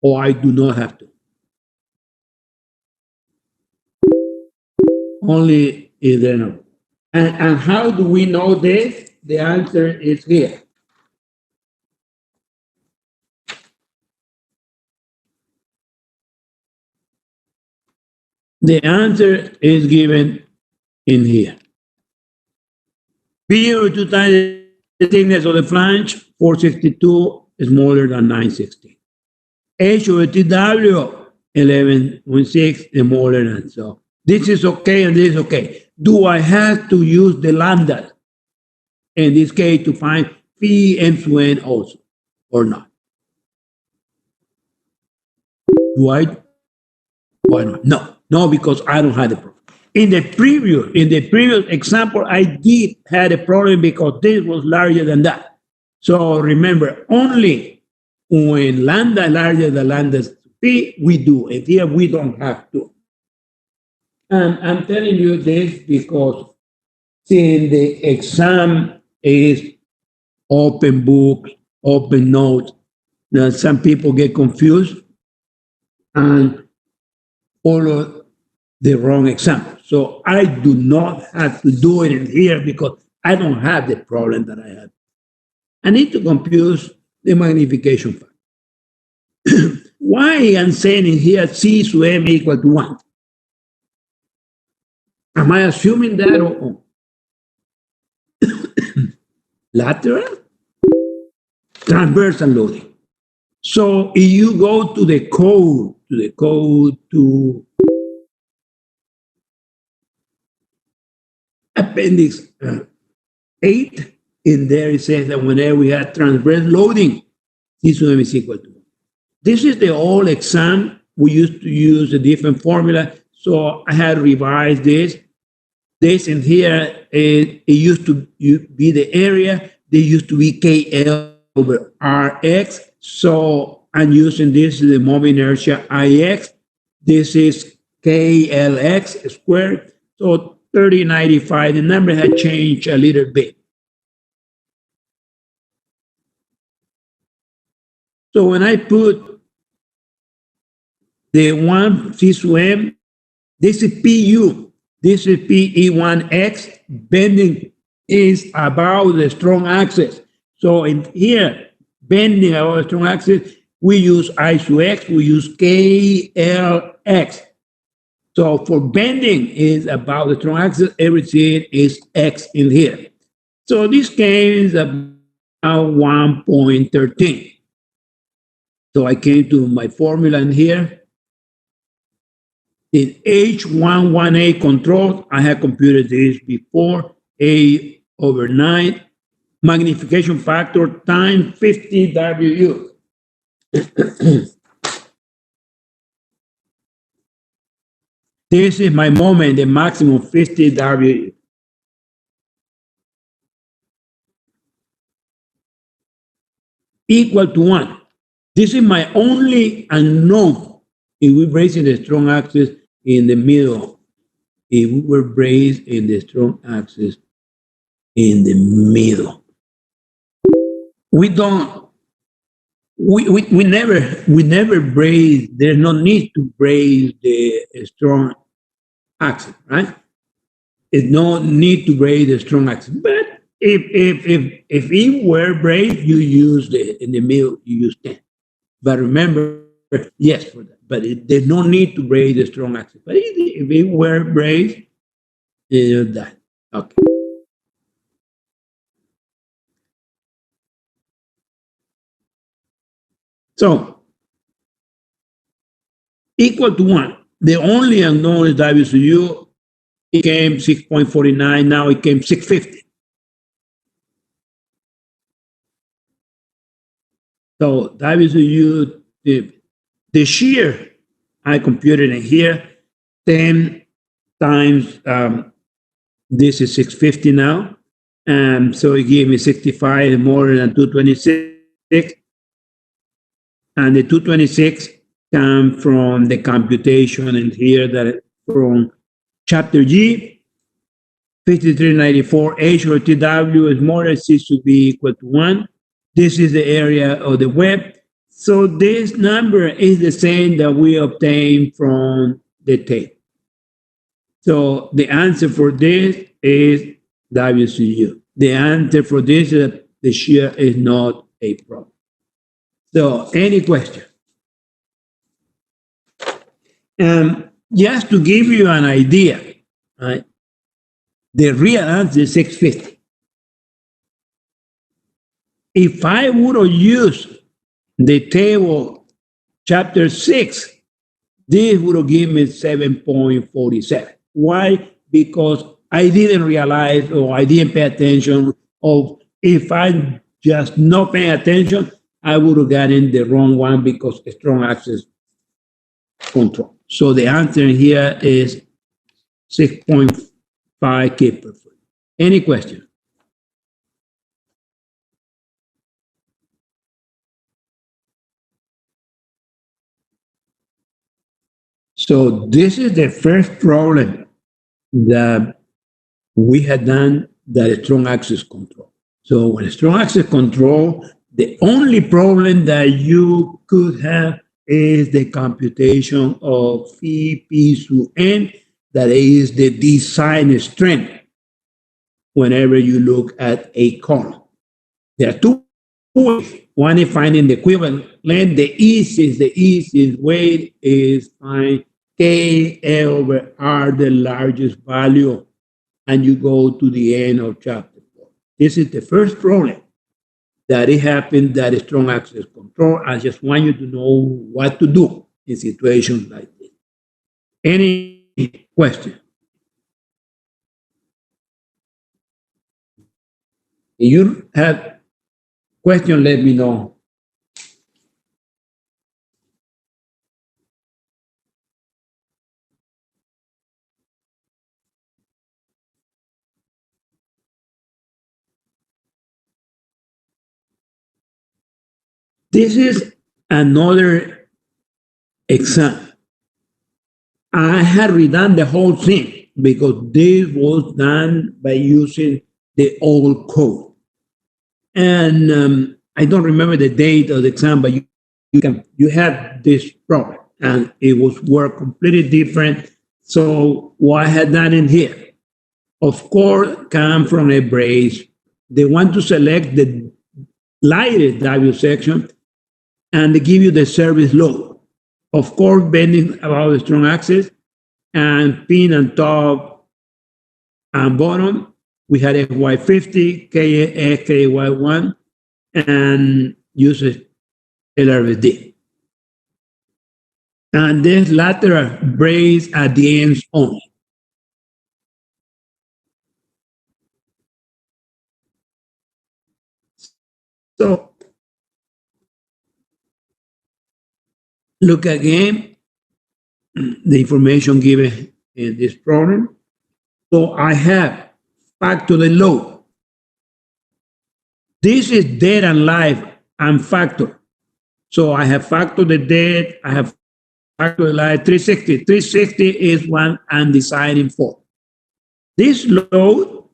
or I do not have to? Only if they know. And how do we know this? The answer is here. The answer is given in here. P over 2 times the thickness of the flange, 462 is smaller than 960. H over TW, 11.6 is smaller than so. This is okay and this is okay. Do I have to use the lambda in this case to find phi m sub n also, or not? Do I? Why not? No, because I don't have the problem. In the previous example, I did have a problem because this was larger than that. So remember, only when lambda larger than lambda p, we do. And here we don't have to. And I'm telling you this because since the exam is open book, open notes, that some people get confused and follow the wrong example. So I do not have to do it in here because I don't have the problem that I have. I need to compute the magnification factor. Why I'm saying in here C sub m equal to 1? Am I assuming that or lateral? Transversal loading. So if you go to the code to appendix 8, in there it says that whenever we have transverse loading, C sub m is equal to 1. This is the old exam. We used to use a different formula, so I had revised this. This in here, it used to be the area. There used to be KL over RX. So I'm using this, the moment inertia IX. This is KLX squared. So 3095, the number had changed a little bit. So when I put The one C sub M, this is PU. This is PE1X. Bending is about the strong axis. So in here, bending about the strong axis, we use I sub X, we use KLX. So for bending is about the strong axis, everything is X in here. So this came is about 1.13. So I came to my formula in here. In H11A control, I had computed this before, A over 9, magnification factor times 50 WU. This is my moment, the maximum 50 WU. Equal to 1. This is my only unknown if we brace in the strong axis in the middle. If we were braced in the strong axis in the middle. We never brace, there's no need to brace the strong axis, right? There's no need to brace the strong axis. But if it were braced, you use in the middle, you use 10. But remember, yes, for that. But there's no need to brace the strong axis. But if it were braced, you do that. Okay. So, equal to 1. The only unknown is WCU. It came 6.49. Now it came 650. So WCU, the shear, I computed in here, 10 times, this is 650 now. So it gave me 65 more than 226. And the 226 come from the computation in here that from chapter G, 5394 H or TW is more than C should be equal to 1. This is the area of the web. So this number is the same that we obtained from the tape. So the answer for this is WCU. The answer for this is that the shear is not a problem. So any question? Just to give you an idea, right? The real answer is 650. If I would have used the table chapter 6, this would have given me 7.47. Why? Because I didn't realize or I didn't pay attention, or if I just not paying attention, I would have gotten the wrong one because strong axis control. So the answer here is 6.5 kPa per foot. Any question? So this is the first problem that we had done, that strong axis control. So when strong axis control, the only problem that you could have is the computation of phi p sub n, that is the design strength whenever you look at a column. There are two ways. One is finding the equivalent length. The easiest way is find K over R, the largest value, and you go to the end of chapter 4. This is the first problem that it happened, that is strong axis control. I just want you to know what to do in situations like this. Any question? If you have question, let me know. This is another exam. I had redone the whole thing because this was done by using the old code. And I don't remember the date of the exam, but you have this problem. and it was work completely different. So what I had done in here, of course, come from a brace. They want to select the lightest W section and they give you the service load. Of course, bending about the strong axis and pin on top and bottom. We had FY50, KX, KY1, and uses LRVD. And this lateral brace at the ends only. So look again, the information given in this problem. So I have factor the load. This is dead and live and factor. So I have factor the dead, I have factor the live 360. 360 is what I'm deciding for. This load,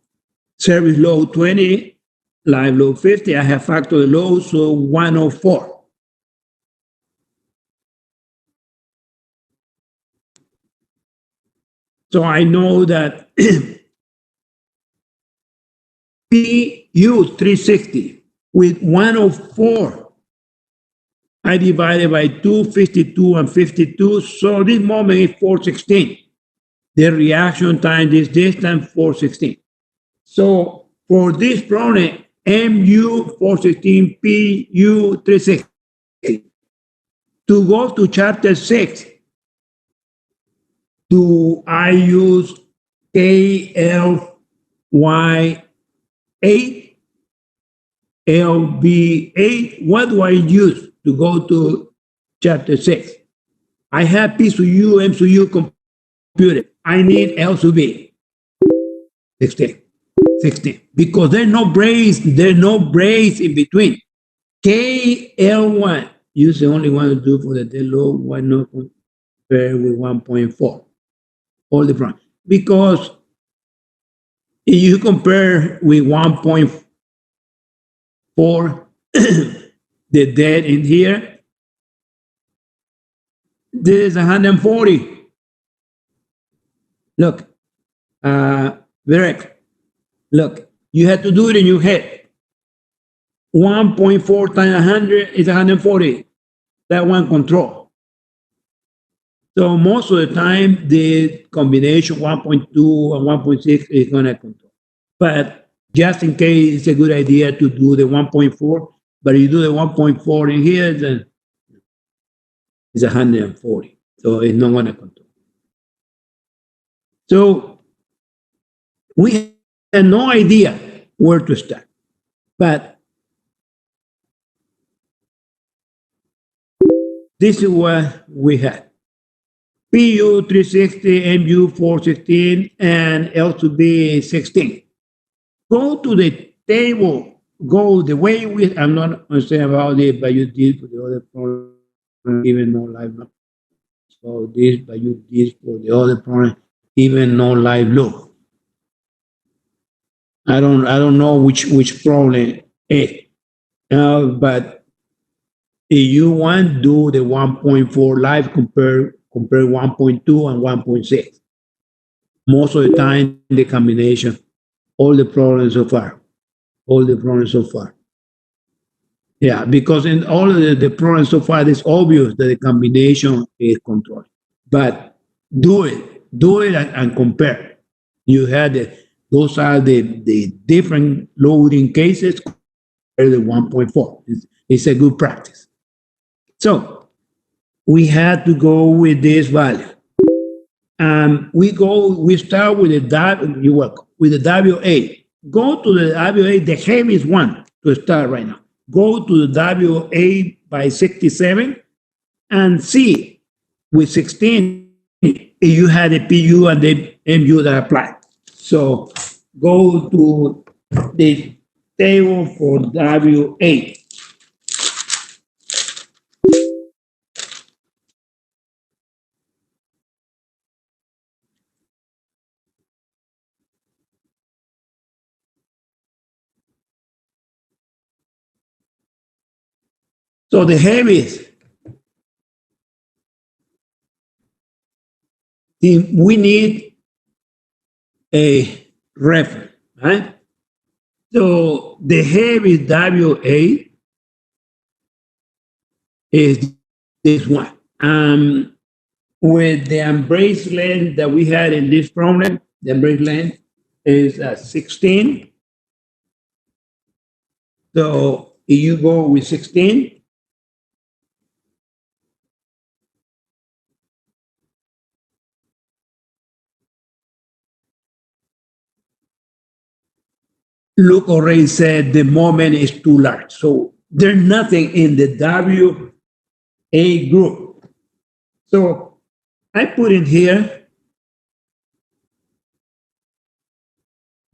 service load 20, live load 50, I have factor the load, so 104. So I know that PU 360 with 104, I divided by 252 and 52, so this moment is 416. The reaction time is this time 416. So for this problem, MU 416, PU 360. To go to chapter 6, do I use KLY8, LB8? What do I use to go to chapter 6? I have P sub U, M sub U computed. I need L sub B. 16. Because there's no brace in between. KL1, use the only one to do for the dead load, why not compare with 1.4? All the front. Because if you compare with 1.4, the dead in here, this is 140. Look, Derek, look, you have to do it in your head. 1.4 times 100 is 140. That one control. So most of the time, the combination 1.2 and 1.6 is going to control. But just in case, it's a good idea to do the 1.4. But if you do the 1.4 in here, then it's 140. So it's not going to control. So we had no idea where to start. But this is what we had. PU 360, MU 416, and L2B 16. Go to the table, go the way we, I'm not going to say about it, but you did for the other problem, even no live look. So this, but you did for the other problem, even no live look. I don't know which problem is, but if you want, do the 1.4 live compare 1.2 and 1.6. Most of the time, the combination, all the problems so far. Yeah, because in all of the problems so far, it's obvious that the combination is controlled. But do it and compare. You had those are the different loading cases compared to the 1.4. It's a good practice. So we had to go with this value. We start with the with the WA. Go to the WA, the heaviest one to start right now. Go to the WA by 67 and see with 16 if you had a PU and the MU that apply. So go to the table for WA. So the heaviest we need a reference, right? So the heavy WA is this one. With the embrace length that we had in this problem, the embrace length is 16. So if you go with 16, Luke already said the moment is too large. So there's nothing in the WA group. So I put in here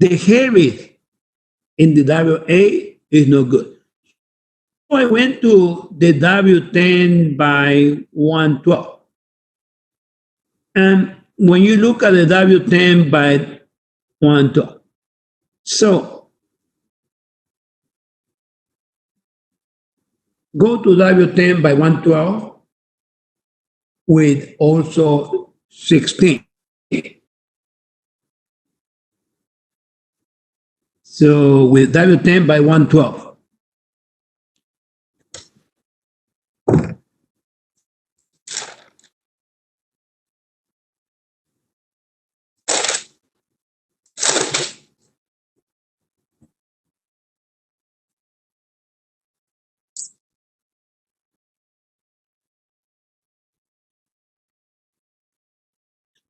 the heavy in the WA is no good. So I went to the W10 by 112. And when you look at the W10 by 112, so go to W10 by 112 with also 16. So with W10 by 112.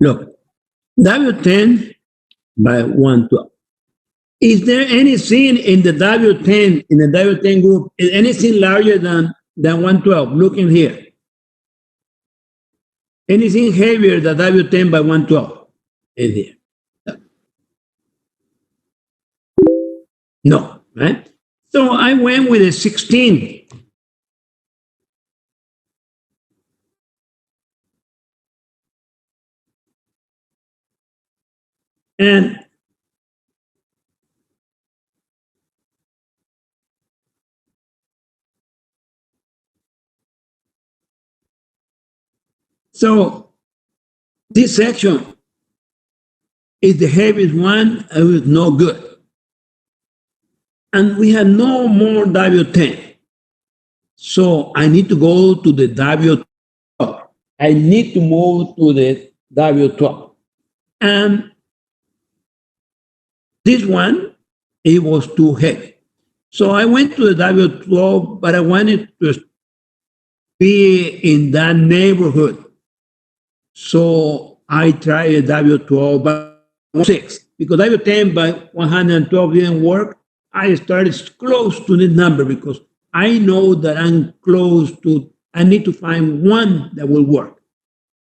Look, W10 by 112. Is there anything in the W10, in the W10 group, is anything larger than 112? Look in here. Anything heavier than W10 by 112 in here? No, right? So I went with a 16. And so this section is the heaviest one, and it was no good. And we have no more W10. So I need to go to the W12. I need to move to the W12. And this one, it was too heavy. So I went to the W12, but I wanted to be in that neighborhood. So I tried a W12 by 6. Because W10 by 112 didn't work, I started close to this number because I know that I'm close to, I need to find one that will work.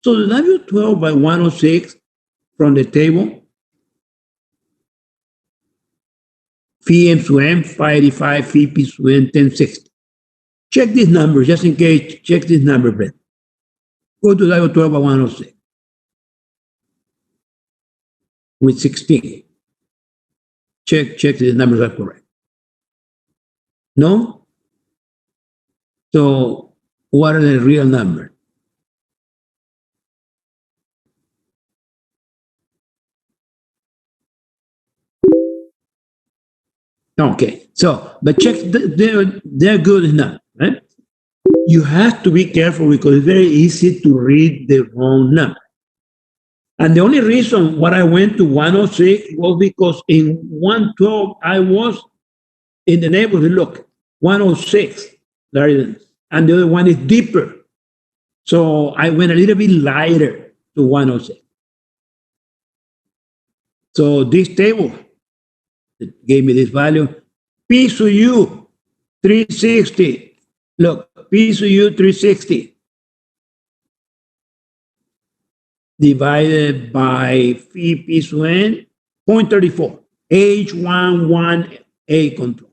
So the W12 by 106 from the table, phi M to M, 585, phi P to N, 1060. Check these numbers just in case, check this number, Brett. Go to W12 by 106 with 16. Check the numbers are correct. No? So what are the real numbers? Okay, so, but check, they're good enough, right? You have to be careful because it's very easy to read the wrong number. And the only reason why I went to 106 was because in 112, I was in the neighborhood, look, 106, and the other one is deeper. So I went a little bit lighter to 106. So this table gave me this value. P to U, 360. Look, P to U, 360. Divided by phi P to N, 0.34. H11A control.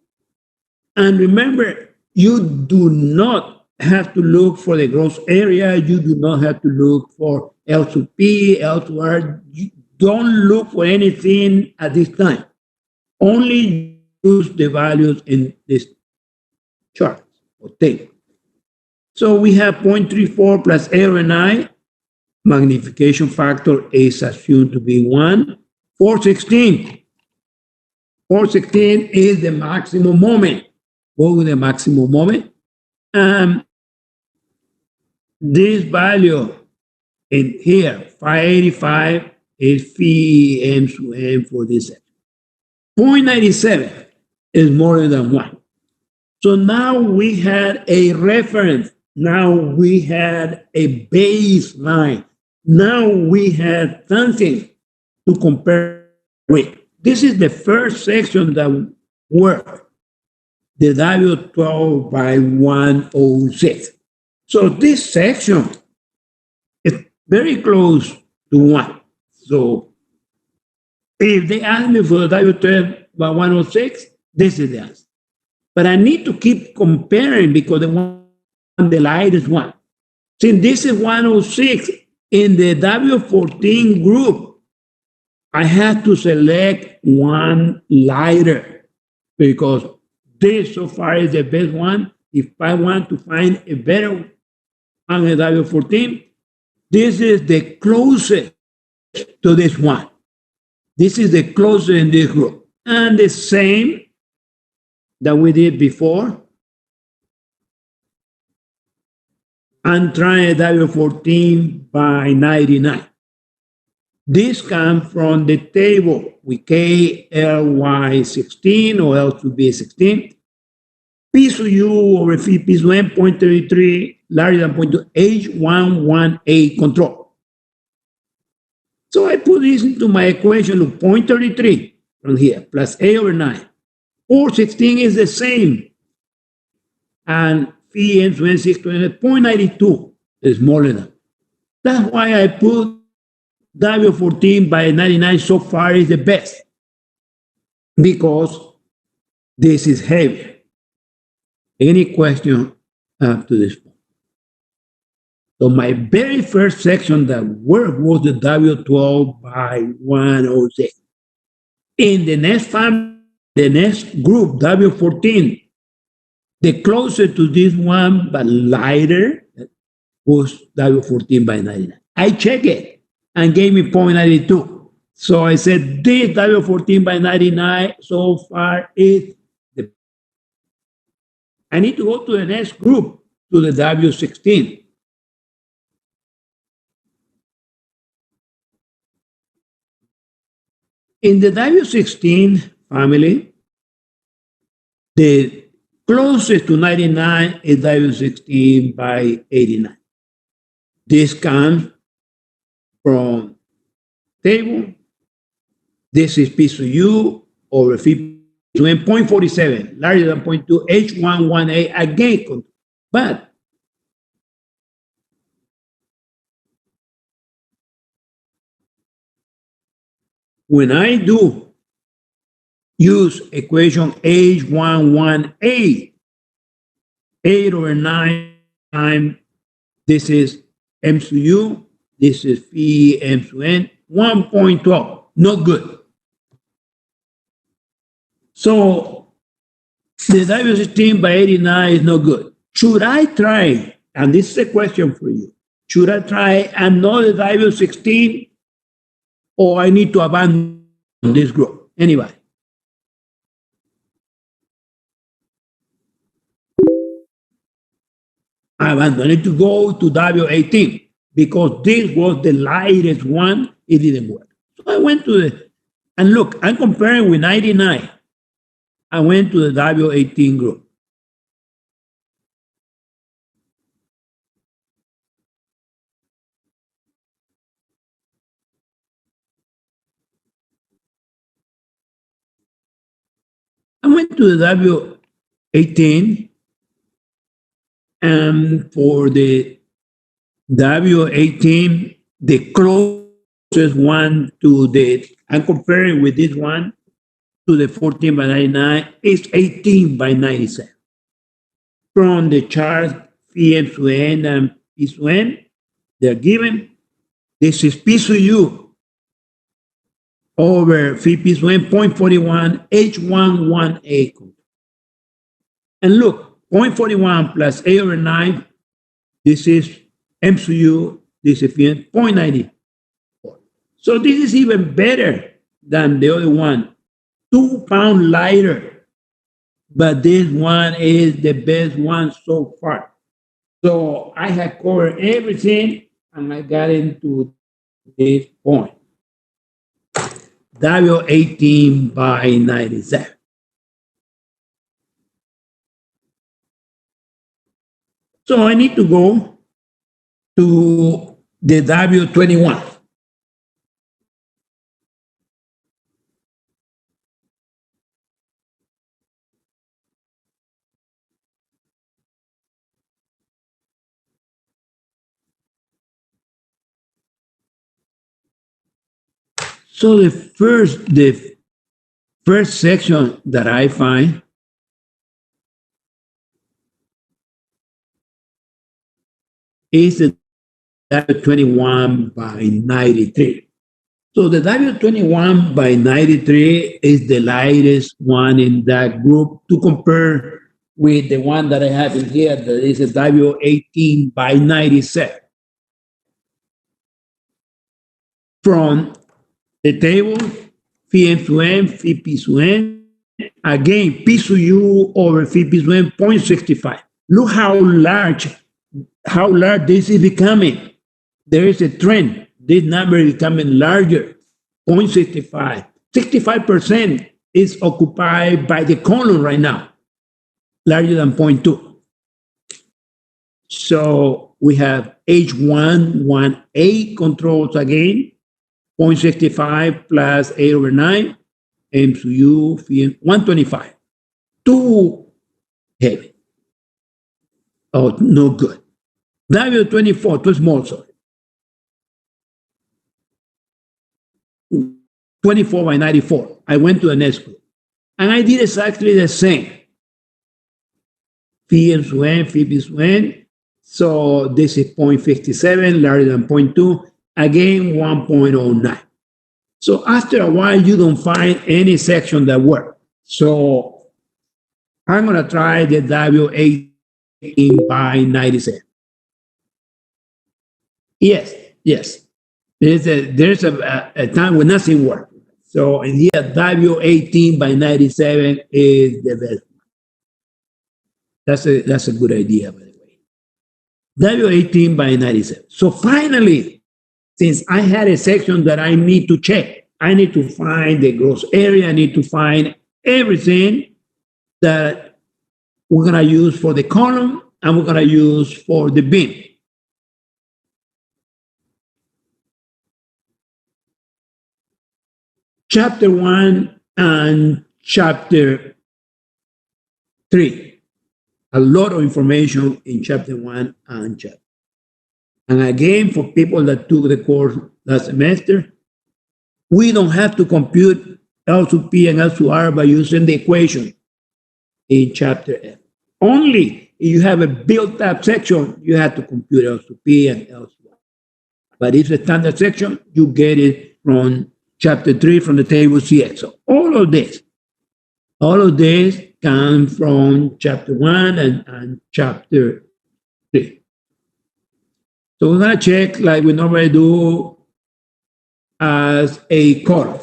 And remember, you do not have to look for the gross area. You do not have to look for L to P, L to R. You don't look for anything at this time. Only use the values in this chart or table. So we have 0.34 plus error and I magnification factor is assumed to be 1. 416. 416 is the maximum moment. What was the maximum moment? This value in here, 585, is phi m to n for this section. 0.97 is more than 1. So now we had a reference. Now we had a baseline. Now we had something to compare with. This is the first section that worked, the W12 by 106. So this section is very close to 1. So if they ask me for the W12 by 106, this is the answer. But I need to keep comparing because the lightest one. Since this is 106 in the W14 group, I have to select one lighter because this so far is the best one. If I want to find a better one on the W14, this is the closest to this one. This is the closest in this group. And the same that we did before. I'm trying W14 by 99. This comes from the table with KLY16 or L2B16. P sub U over phi P sub n 0.33 larger than 0.2 H11A control. So I put this into my equation of 0.33 from here plus A over 9. 416 is the same. And phi n sub n 0.92 is smaller than. That's why I put W14 by 99 so far is the best. Because this is heavier. Any question up to this point? So my very first section that worked was the W12 by 106. In the next family, the next group, W14, the closest to this one, but lighter, was W14 by 99. I checked it and gave me 0.92. So I said, this W14 by 99 so far is the. I need to go to the next group, to the W16. In the W16 family, the closest to 99 is W16 by 89. This comes from table. This is P sub U over phi to 0.47, larger than 0.2 H11A again. But when I do use equation H11A, 8 over 9 times, this is M sub U, this is phi M sub N, 1.12, not good. So the W16 by 89 is not good. Should I try, and this is a question for you, should I try another W16 or I need to abandon this group? Anybody? I abandoned to go to W18 because this was the lightest one. It didn't work. So I went to the, and look, I'm comparing with 99. I went to the W18 group. I went to the W18, and for the W18, the closest one to the, I'm comparing with this one to the 14 by 99, is 18 by 97. From the chart, phi M sub N and P sub N, they're given. This is P sub U over phi P sub N, 0.41 H11A. And look, 0.41 plus A over 9, this is M sub U, This is 0.94. So this is even better than the other one. 2 pounds lighter, but this one is the best one so far. So I have covered everything and I got into this point. W18 by 97. So I need to go to the W21. So the first section that I find is the W21 by 93. So the W21 by 93 is the lightest one in that group to compare with the one that I have in here that is a W18 by 97. From the table, phi to n, phi p to n, again, p to u over phi p to n, 0.65. Look how large this is becoming. There is a trend. This number is becoming larger, 0.65. 65% is occupied by the column right now, larger than 0.2. So we have H1, 1A controls again, 0.65 plus 8 over 9, M to U, 125. Too heavy. Oh, no good. W24, too small, sorry. 24 by 94. I went to the next group. And I did exactly the same. Phi is when, phi is when. So this is 0.57, larger than 0.2. Again, 1.09. So after a while, you don't find any section that works. So I'm going to try the W18 by 97. Yes. There's a time when nothing works. So in here, W18 by 97 is the best. That's a good idea, by the way. W18 by 97. So finally, since I had a section that I need to check, I need to find the gross area, I need to find everything that we're going to use for the column and we're going to use for the bin. Chapter 1 and chapter 3. A lot of information in chapter 1 and chapter. And again, for people that took the course last semester, we don't have to compute L to P and L to R by using the equation in chapter F. Only if you have a built-up section, you have to compute L to P and L to R. But if it's a standard section, you get it from chapter 3 from the table CX. So all of this comes from chapter 1 and chapter 3. So we're going to check like we normally do as a column.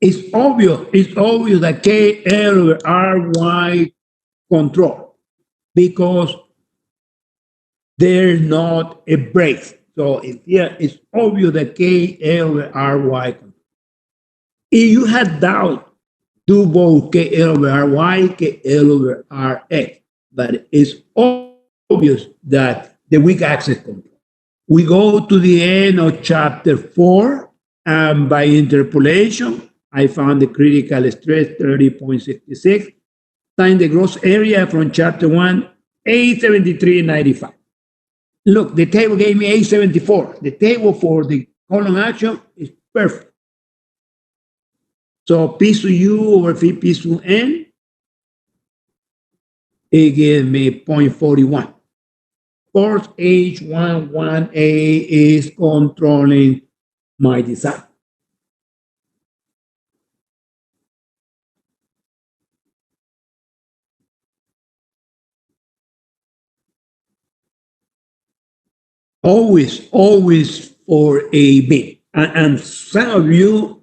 It's obvious that KL over RY control because there's not a break. So here it's obvious that KL over RY control. If you had doubt, do both KL over RY, KL over RX. But it's obvious that the weak axis control. We go to the end of chapter 4, and by interpolation, I found the critical stress 30.66 times the gross area from chapter 1, 873.95. Look, the table gave me 874. The table for the column action is perfect. So P to U over P to N, it gives me 0.41. Course H11A is controlling my design. always for a B. And some of you,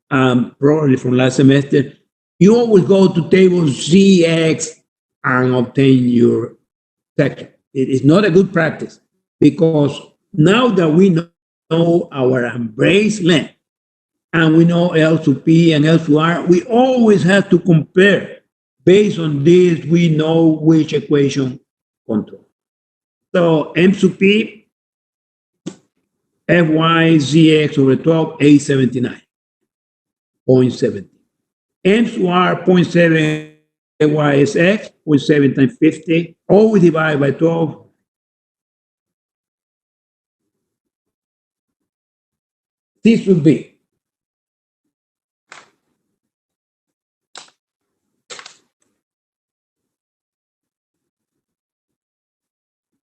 probably from last semester, you always go to table CX and obtain your section. It is not a good practice because now that we know our embrace length and we know L to P and L to R, we always have to compare. Based on this, we know which equation control. So M to P, FYZX over 12, 879.70. M to R, 0.7 FYSX, 0.7 times 50, always divided by 12. This would be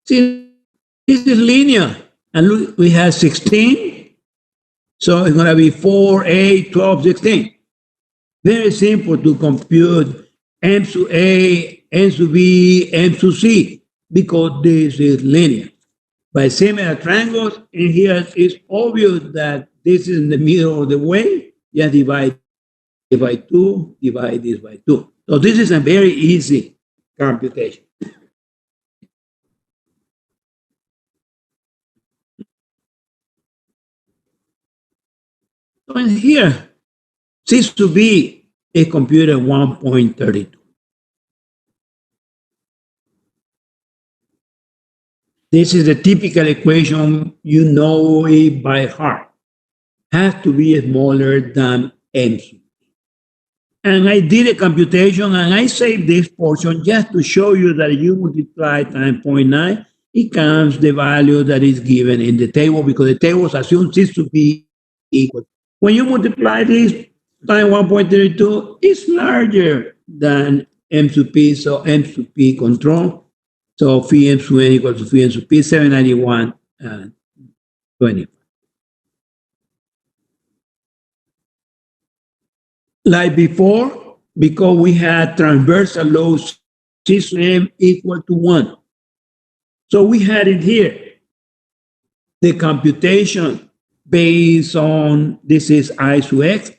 see, this is linear. And look, we have 16. So it's going to be 4, 8, 12, 16. Very simple to compute M to A, M to B, M to C, because this is linear. By similar triangles, and here it's obvious that this is in the middle of the way. Just divide by 2, divide this by 2. So this is a very easy computation. So in here, C to B is computed 1.32. This is a typical equation, you know it by heart. Has to be smaller than M. And I did a computation and I saved this portion just to show you that you multiply times 0.9, it comes the value that is given in the table because the tables assume this to be equal. When you multiply this times 1.32, it's larger than M to P, so M to P control. So phi M to N equals to phi M to P, 791 and 20. Like before, because we had transversal loads, C to M equal to 1. So we had it here. The computation based on, this is I to X.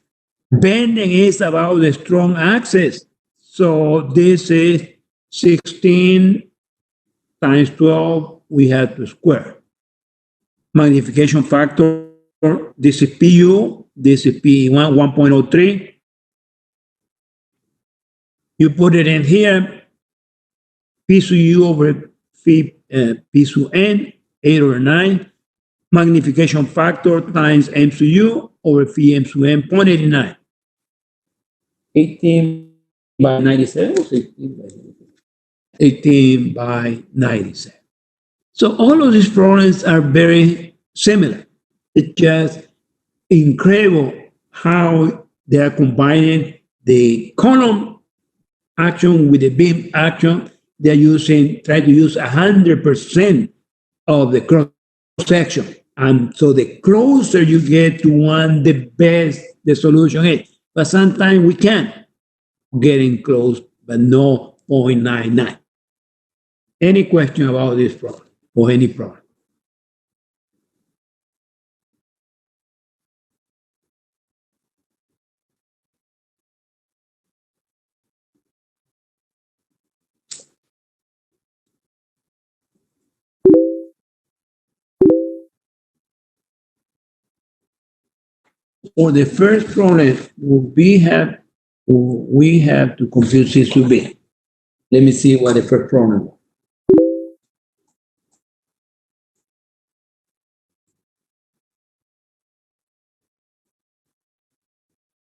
Bending is about the strong axis. So this is 16 times 12, we have to square. Magnification factor, this is PU, this is P1, 1.03. You put it in here, P sub U over P sub N, 8 over 9. Magnification factor times M sub U over phi M sub N, 0.89. 18 by 97 or 16 by 97? 18 by 97. So all of these problems are very similar. It's just incredible how they are combining the column action with the beam action. They're try to use 100% of the cross section. And so the closer you get to one, the best the solution is. But sometimes we can getting close, but no 0.99. Any question about this problem or any problem? For the first problem, we have to compute C to B. Let me see what the first problem was.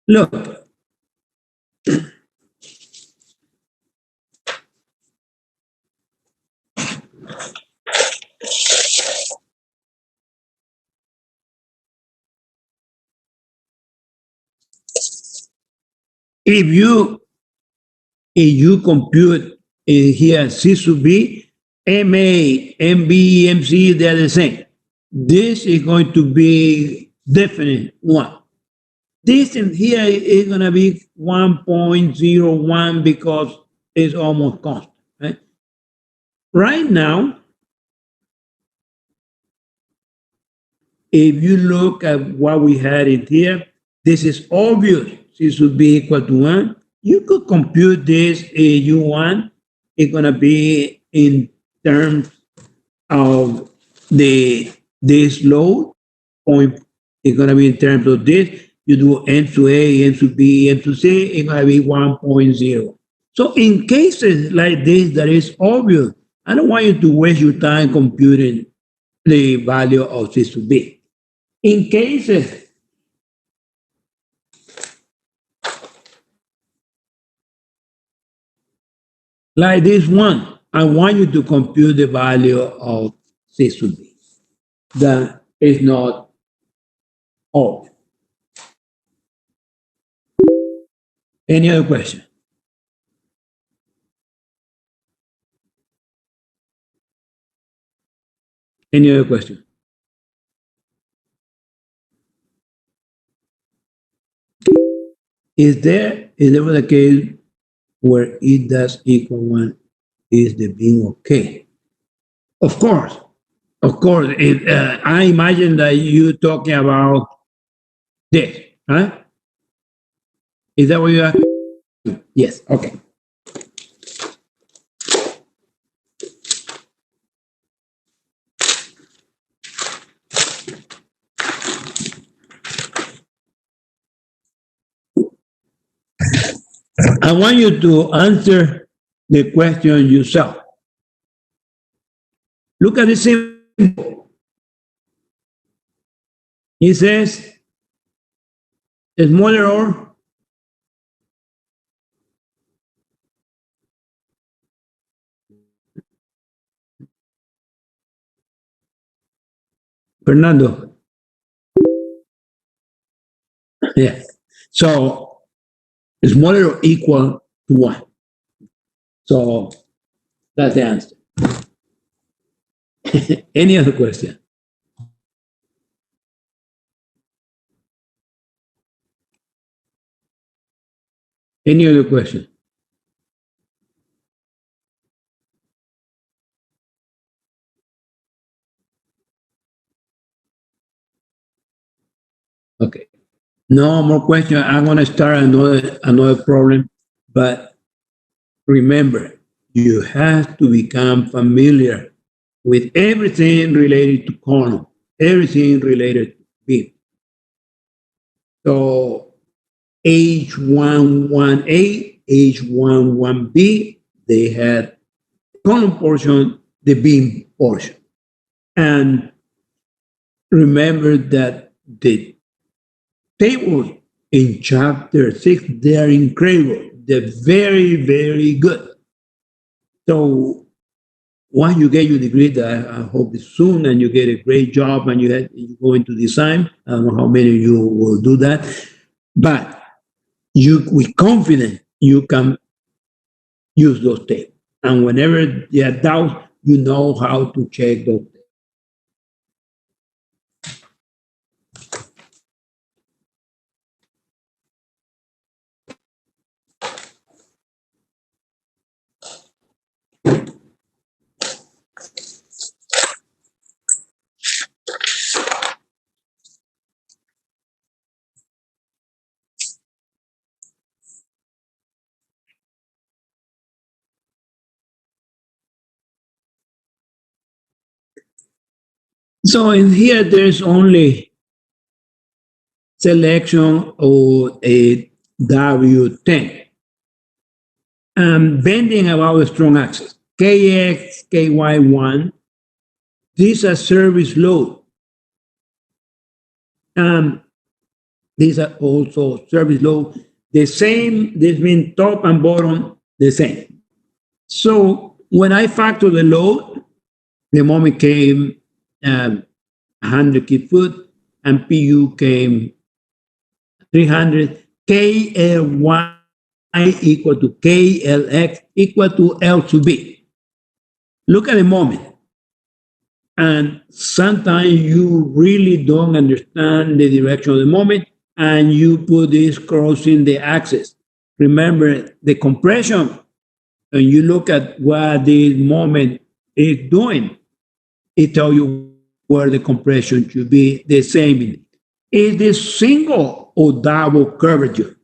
Look, if you compute here C sub B, MA, MB, MC, they're the same. This is going to be definite 1. This in here is going to be 1.01 because it's almost constant. Right now, If you look at what we had in here, this is obvious. This should be equal to 1. You could compute this if you want. It's going to be in terms of this load point. It's going to be in terms of this. You do n to A, n to B, n to C, it's going to be 1.0. So in cases like this, that is obvious. I don't want you to waste your time computing the value of C to B. In cases like this one, I want you to compute the value of C to B. That is not all. Any other question? Any other question? Is there a case where it does equal 1? Is the being okay? Of course. Of course. I imagine that you're talking about this, huh? Is that what you are? Yes. Okay. I want you to answer the question yourself. Look at the symbol. It says smaller or Fernando. Yeah. So smaller or equal to 1. So that's the answer. Any other question? Any other question? Okay. No more question. I'm going to start another problem, but remember, you have to become familiar with everything related to column, everything related to beam. So H11A, H11B, they had column portion, the beam portion. And remember that the tables in chapter 6, they are incredible. They're very, very good. So once you get your degree, that I hope it's soon, and you get a great job and you go into design, I don't know how many of you will do that, but you, with confidence, you can use those tables. And whenever you have doubts, you know how to check those tables. So in here, there's only selection of a W10. Bending about a strong axis. KX, KY1, these are service load. These are also service load. The same, this means top and bottom, the same. So when I factor the load, the moment came 100 kfoot, and PU came 300. KLY equal to KLX equal to L to B. Look at the moment. And sometimes you really don't understand the direction of the moment, and you put this crossing the axis. Remember the compression, and you look at what this moment is doing. It tells you where the compression should be the same. Is this single or double curvature?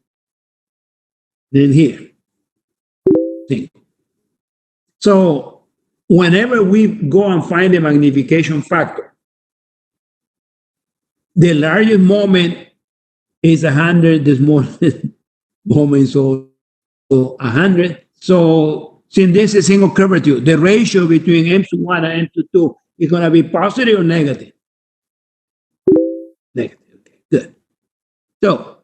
Then here, single. So whenever we go and find the magnification factor, the largest moment is 100, the smallest moment is also 100. So since this is single curvature, the ratio between M to 1 and M to 2 is going to be positive or negative? Negative. Okay, good. So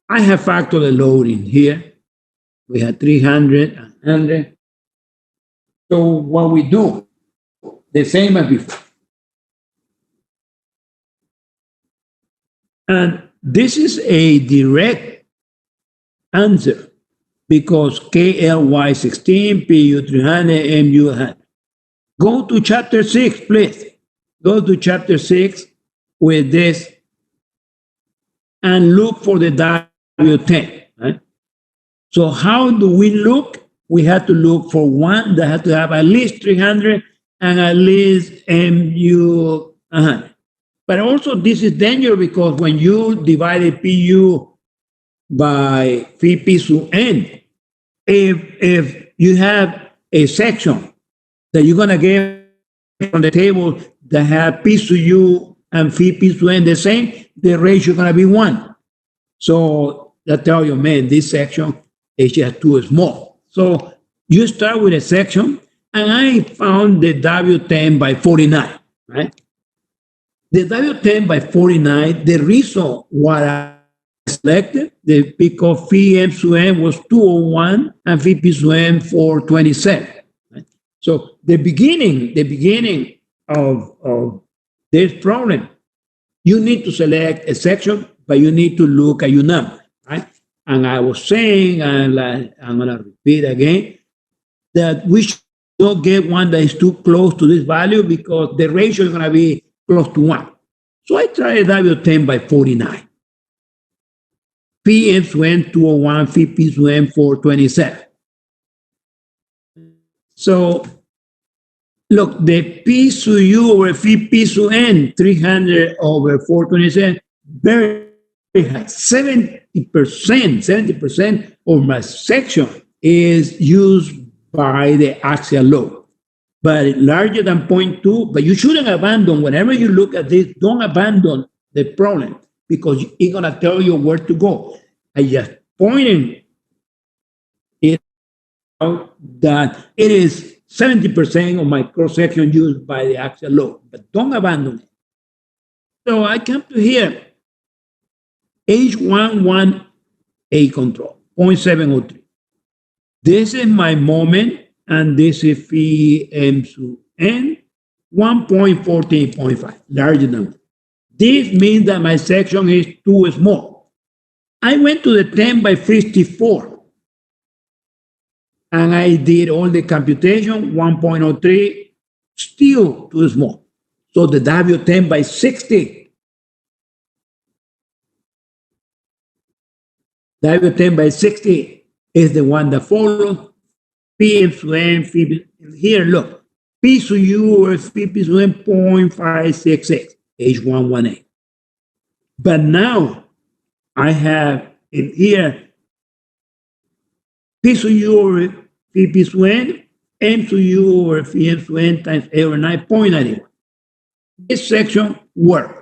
I have factored the load in here. We have 300 and 100. So what we do, the same as before. And this is a direct answer because KLY 16, PU 300, MU 100. Go to chapter 6, please. Go to chapter 6 with this and look for the W10. Right? So how do we look? We have to look for one that has to have at least 300 and at least MU 100. But also this is dangerous because when you divide a PU by phi P sub n, if you have a section that you're going to get from the table that have P sub u and phi P sub n the same, the ratio is going to be 1. So that tells you, man, this section is just too small. So you start with a section, and I found the W10 by 49, right? The W10 by 49, the reason why I selected, because phi M sub n was 201 and phi P sub n 427. Right? So the beginning of this problem, you need to select a section, but you need to look at your number, right? And I was saying, and I'm going to repeat again, that we should not get one that is too close to this value because the ratio is going to be close to 1. So I tried W10 by 49. Phi M sub n 201, phi P sub n 427. So look, the P sub u over phi P sub n 300 over 427, very high. 70% of my section is used by the axial load, but larger than 0.2. But you shouldn't abandon. Whenever you look at this, don't abandon the problem because it's going to tell you where to go. I just pointed it out that it is 70% of my cross section used by the axial load, but don't abandon it. So I come to here, H11A control, 0.703. This is my moment, and this is phi M sub n, 1.14.5, larger than 1. This means that my section is too small. I went to the 10 by 54, and I did all the computation, 1.03, still too small. So the W10 by 60, W10 by 60 is the one that follows. P M sub n, here, look, P sub u or P sub n 0.566, H11A. But now I have in here P sub u over P sub n, M sub u over phi M sub n times A over 9.91. This section works.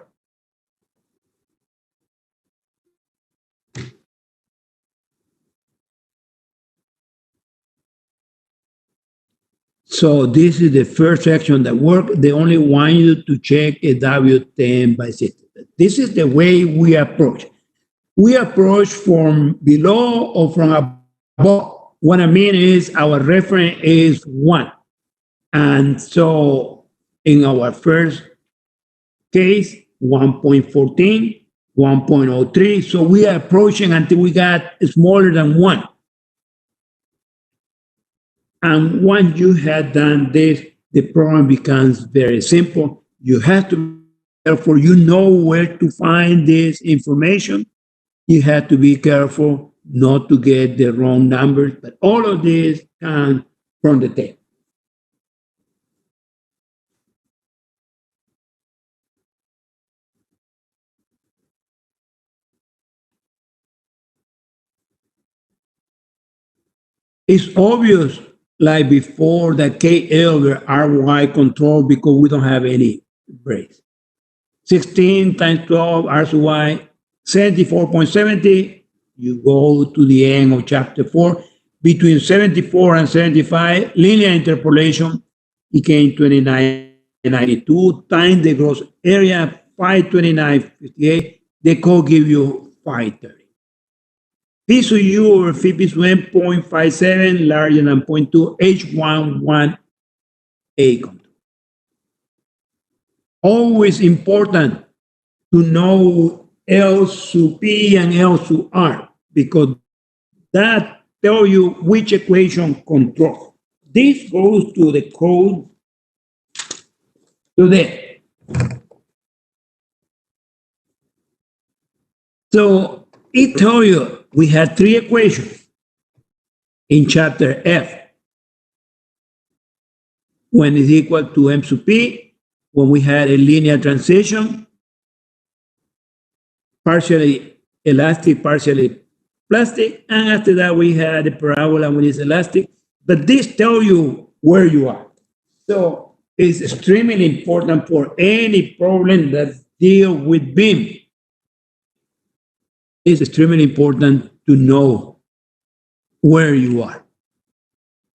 So this is the first section that worked. They only want you to check a W10 by 60. This is the way we approach. We approach from below or from above. What I mean is our reference is 1. And so in our first case, 1.14, 1.03. So we are approaching until we got smaller than 1. And once you have done this, the problem becomes very simple. You have to be careful. You know where to find this information. You have to be careful not to get the wrong numbers. But all of this comes from the table. It's obvious, like before, that KL were RY control because we don't have any breaks. 16 times 12 RY, 74.70. You go to the end of chapter 4. Between 74 and 75, linear interpolation became 29.92 times the gross area, 529.58. The code give you 530. P sub U over phi P sub M 0.57, larger than 0.2, H11A control. Always important to know L sub P and L sub R because that tell you which equation control. This goes to the code today. So it tells you we had three equations in chapter F. When it's equal to M sub P, when we had a linear transition, partially elastic, partially plastic, and after that we had a parabola when it's elastic. But this tells you where you are. So it's extremely important for any problem that deal with beam. It's extremely important to know where you are.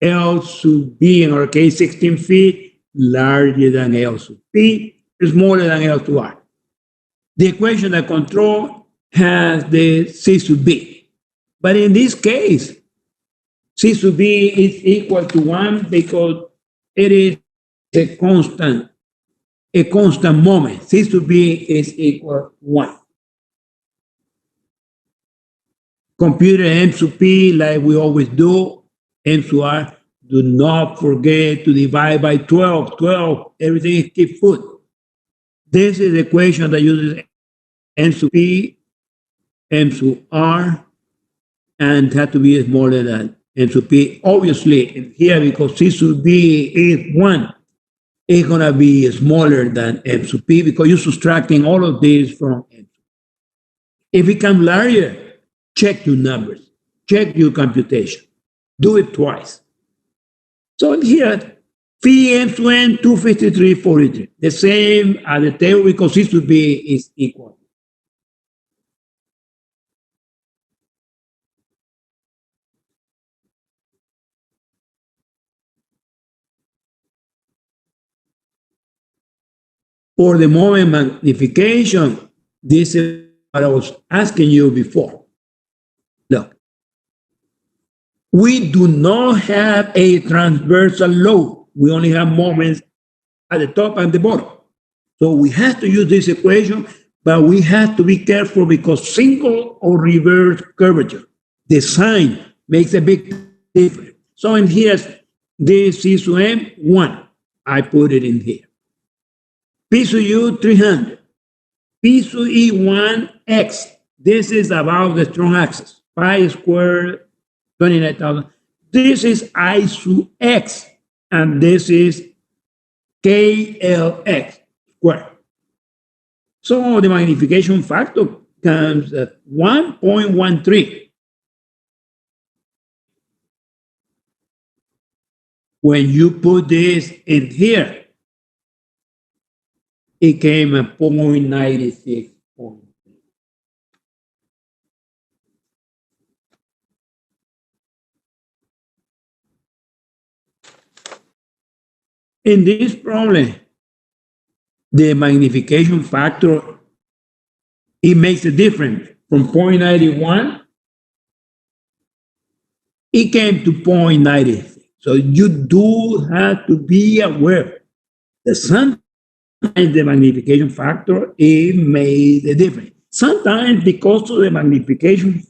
L sub B, in our case, 16 feet, larger than L sub P, smaller than L sub R. The equation that control has the C sub B. But in this case, C sub B is equal to 1 because it is a constant moment. C sub B is equal to 1. Computer M sub P, like we always do, M sub R, do not forget to divide by 12. 12, everything is keep foot. This is the equation that uses M sub P, M sub R, and had to be smaller than M sub P. Obviously, here, because C sub B is 1, it's going to be smaller than M sub P because you're subtracting all of this from M. If it becomes larger, check your numbers, check your computation, do it twice. So here, phi M sub N 253.43, the same as the table because C sub B is equal. For the moment magnification, this is what I was asking you before. Look, we do not have a transversal load. We only have moments at the top and the bottom. So we have to use this equation, but we have to be careful because single or reverse curvature, the sign makes a big difference. So in here, this C sub M, 1. I put it in here. P sub U, 300. P sub E, 1x. This is about the strong axis. Pi squared, 29,000. This is I sub x, and this is KLX squared. So the magnification factor comes at 1.13. When you put this in here, it came at 0.96. In this problem, the magnification factor, it makes a difference. From 0.91, it came to 0.96. So you do have to be aware that sometimes the magnification factor, it made a difference. Sometimes because of the magnification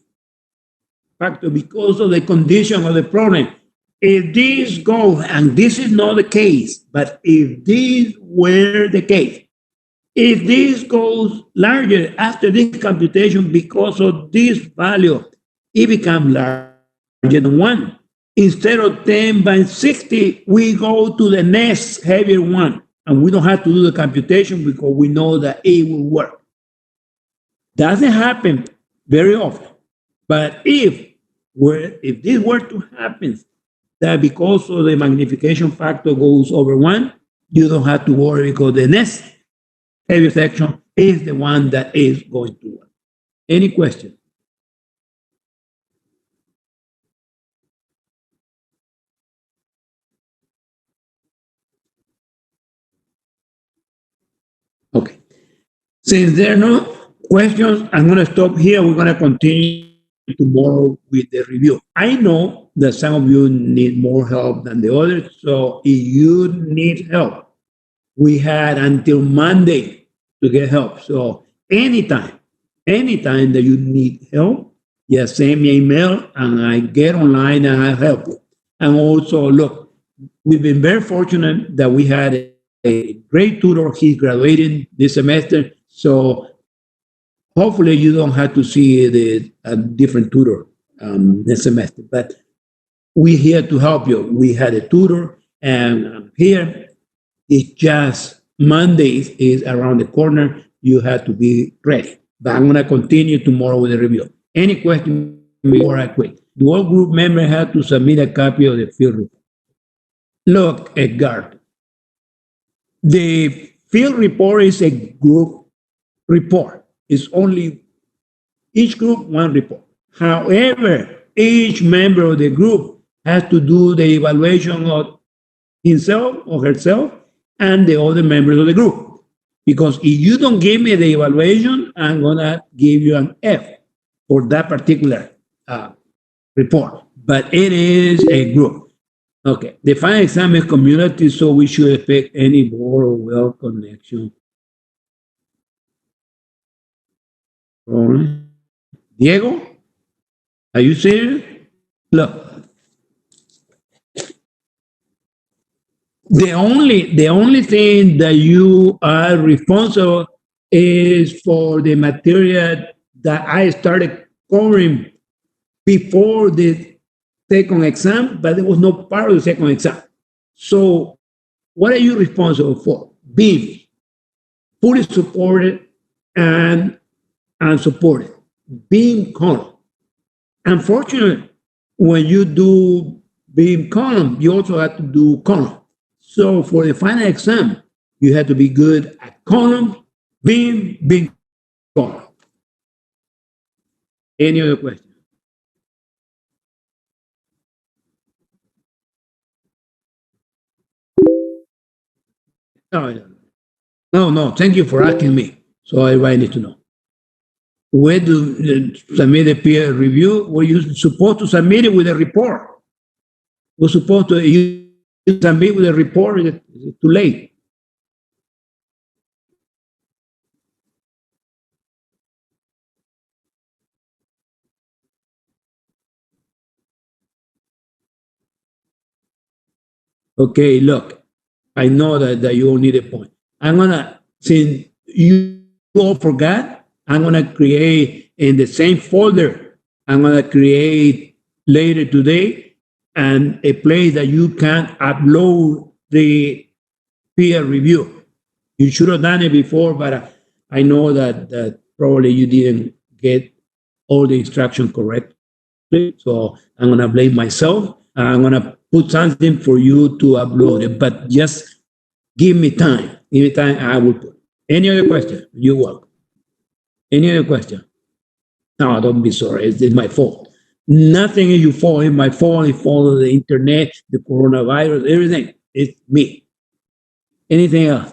factor, because of the condition of the problem, if this goes, and this is not the case, but if this were the case, if this goes larger after this computation because of this value, it becomes larger than 1. Instead of 10/60, we go to the next heavier one, and we don't have to do the computation because we know that it will work. Doesn't happen very often, but if where if this were to happen, that because of the magnification factor goes over 1, you don't have to worry because the next heavy section is the one that is going to work. Any question? Okay. Since there are no questions, I'm going to stop here. We're going to continue tomorrow with the review. I know that some of you need more help than the others. So if you need help, we had until Monday to get help. So anytime that you need help, just send me an email and I get online and I help you. And also, look, we've been very fortunate that we had a great tutor. He's graduating this semester. So hopefully you don't have to see a different tutor this semester. But we're here to help you. We had a tutor, and here it's just Monday is around the corner. You have to be ready. But I'm going to continue tomorrow with the review. Any question before I quit? Do all group members have to submit a copy of the field report? Look, Edgar, the field report is a group report. It's only each group one report. However, each member of the group has to do the evaluation of himself or herself and the other members of the group. Because if you don't give me the evaluation, I'm gonna give you an F for that particular report. But it is a group. Okay, the final exam is community, so we should expect any more or well connection. Diego, are you serious? Look, the only thing that you are responsible is for the material that I started covering before the second exam, but it was not part of the second exam. So what are you responsible for? Being fully supported and supported, being column. Unfortunately, when you do being column, you also have to do column. So for the final exam, you have to be good at column, being column. Any other question? No. Thank you for asking me. So everybody needs to know. Where to submit a peer review? Were you supposed to submit it with a report? We're supposed to you submit with a report. It's too late. Okay, look, I know that you all need a point. I'm gonna, since you all forgot, I'm gonna create in the same folder, I'm gonna create later today and a place that you can upload the peer review. You should have done it before, but I know that probably you didn't get all the instructions correct. So I'm gonna blame myself. I'm gonna put something for you to upload it, but just give me time. Give me time, I will put. Any other question? You welcome. Any other question? No, don't be sorry. It's my fault. Nothing is your fault. It's my fault. It's fault of the internet, the coronavirus, everything. It's me. Anything else?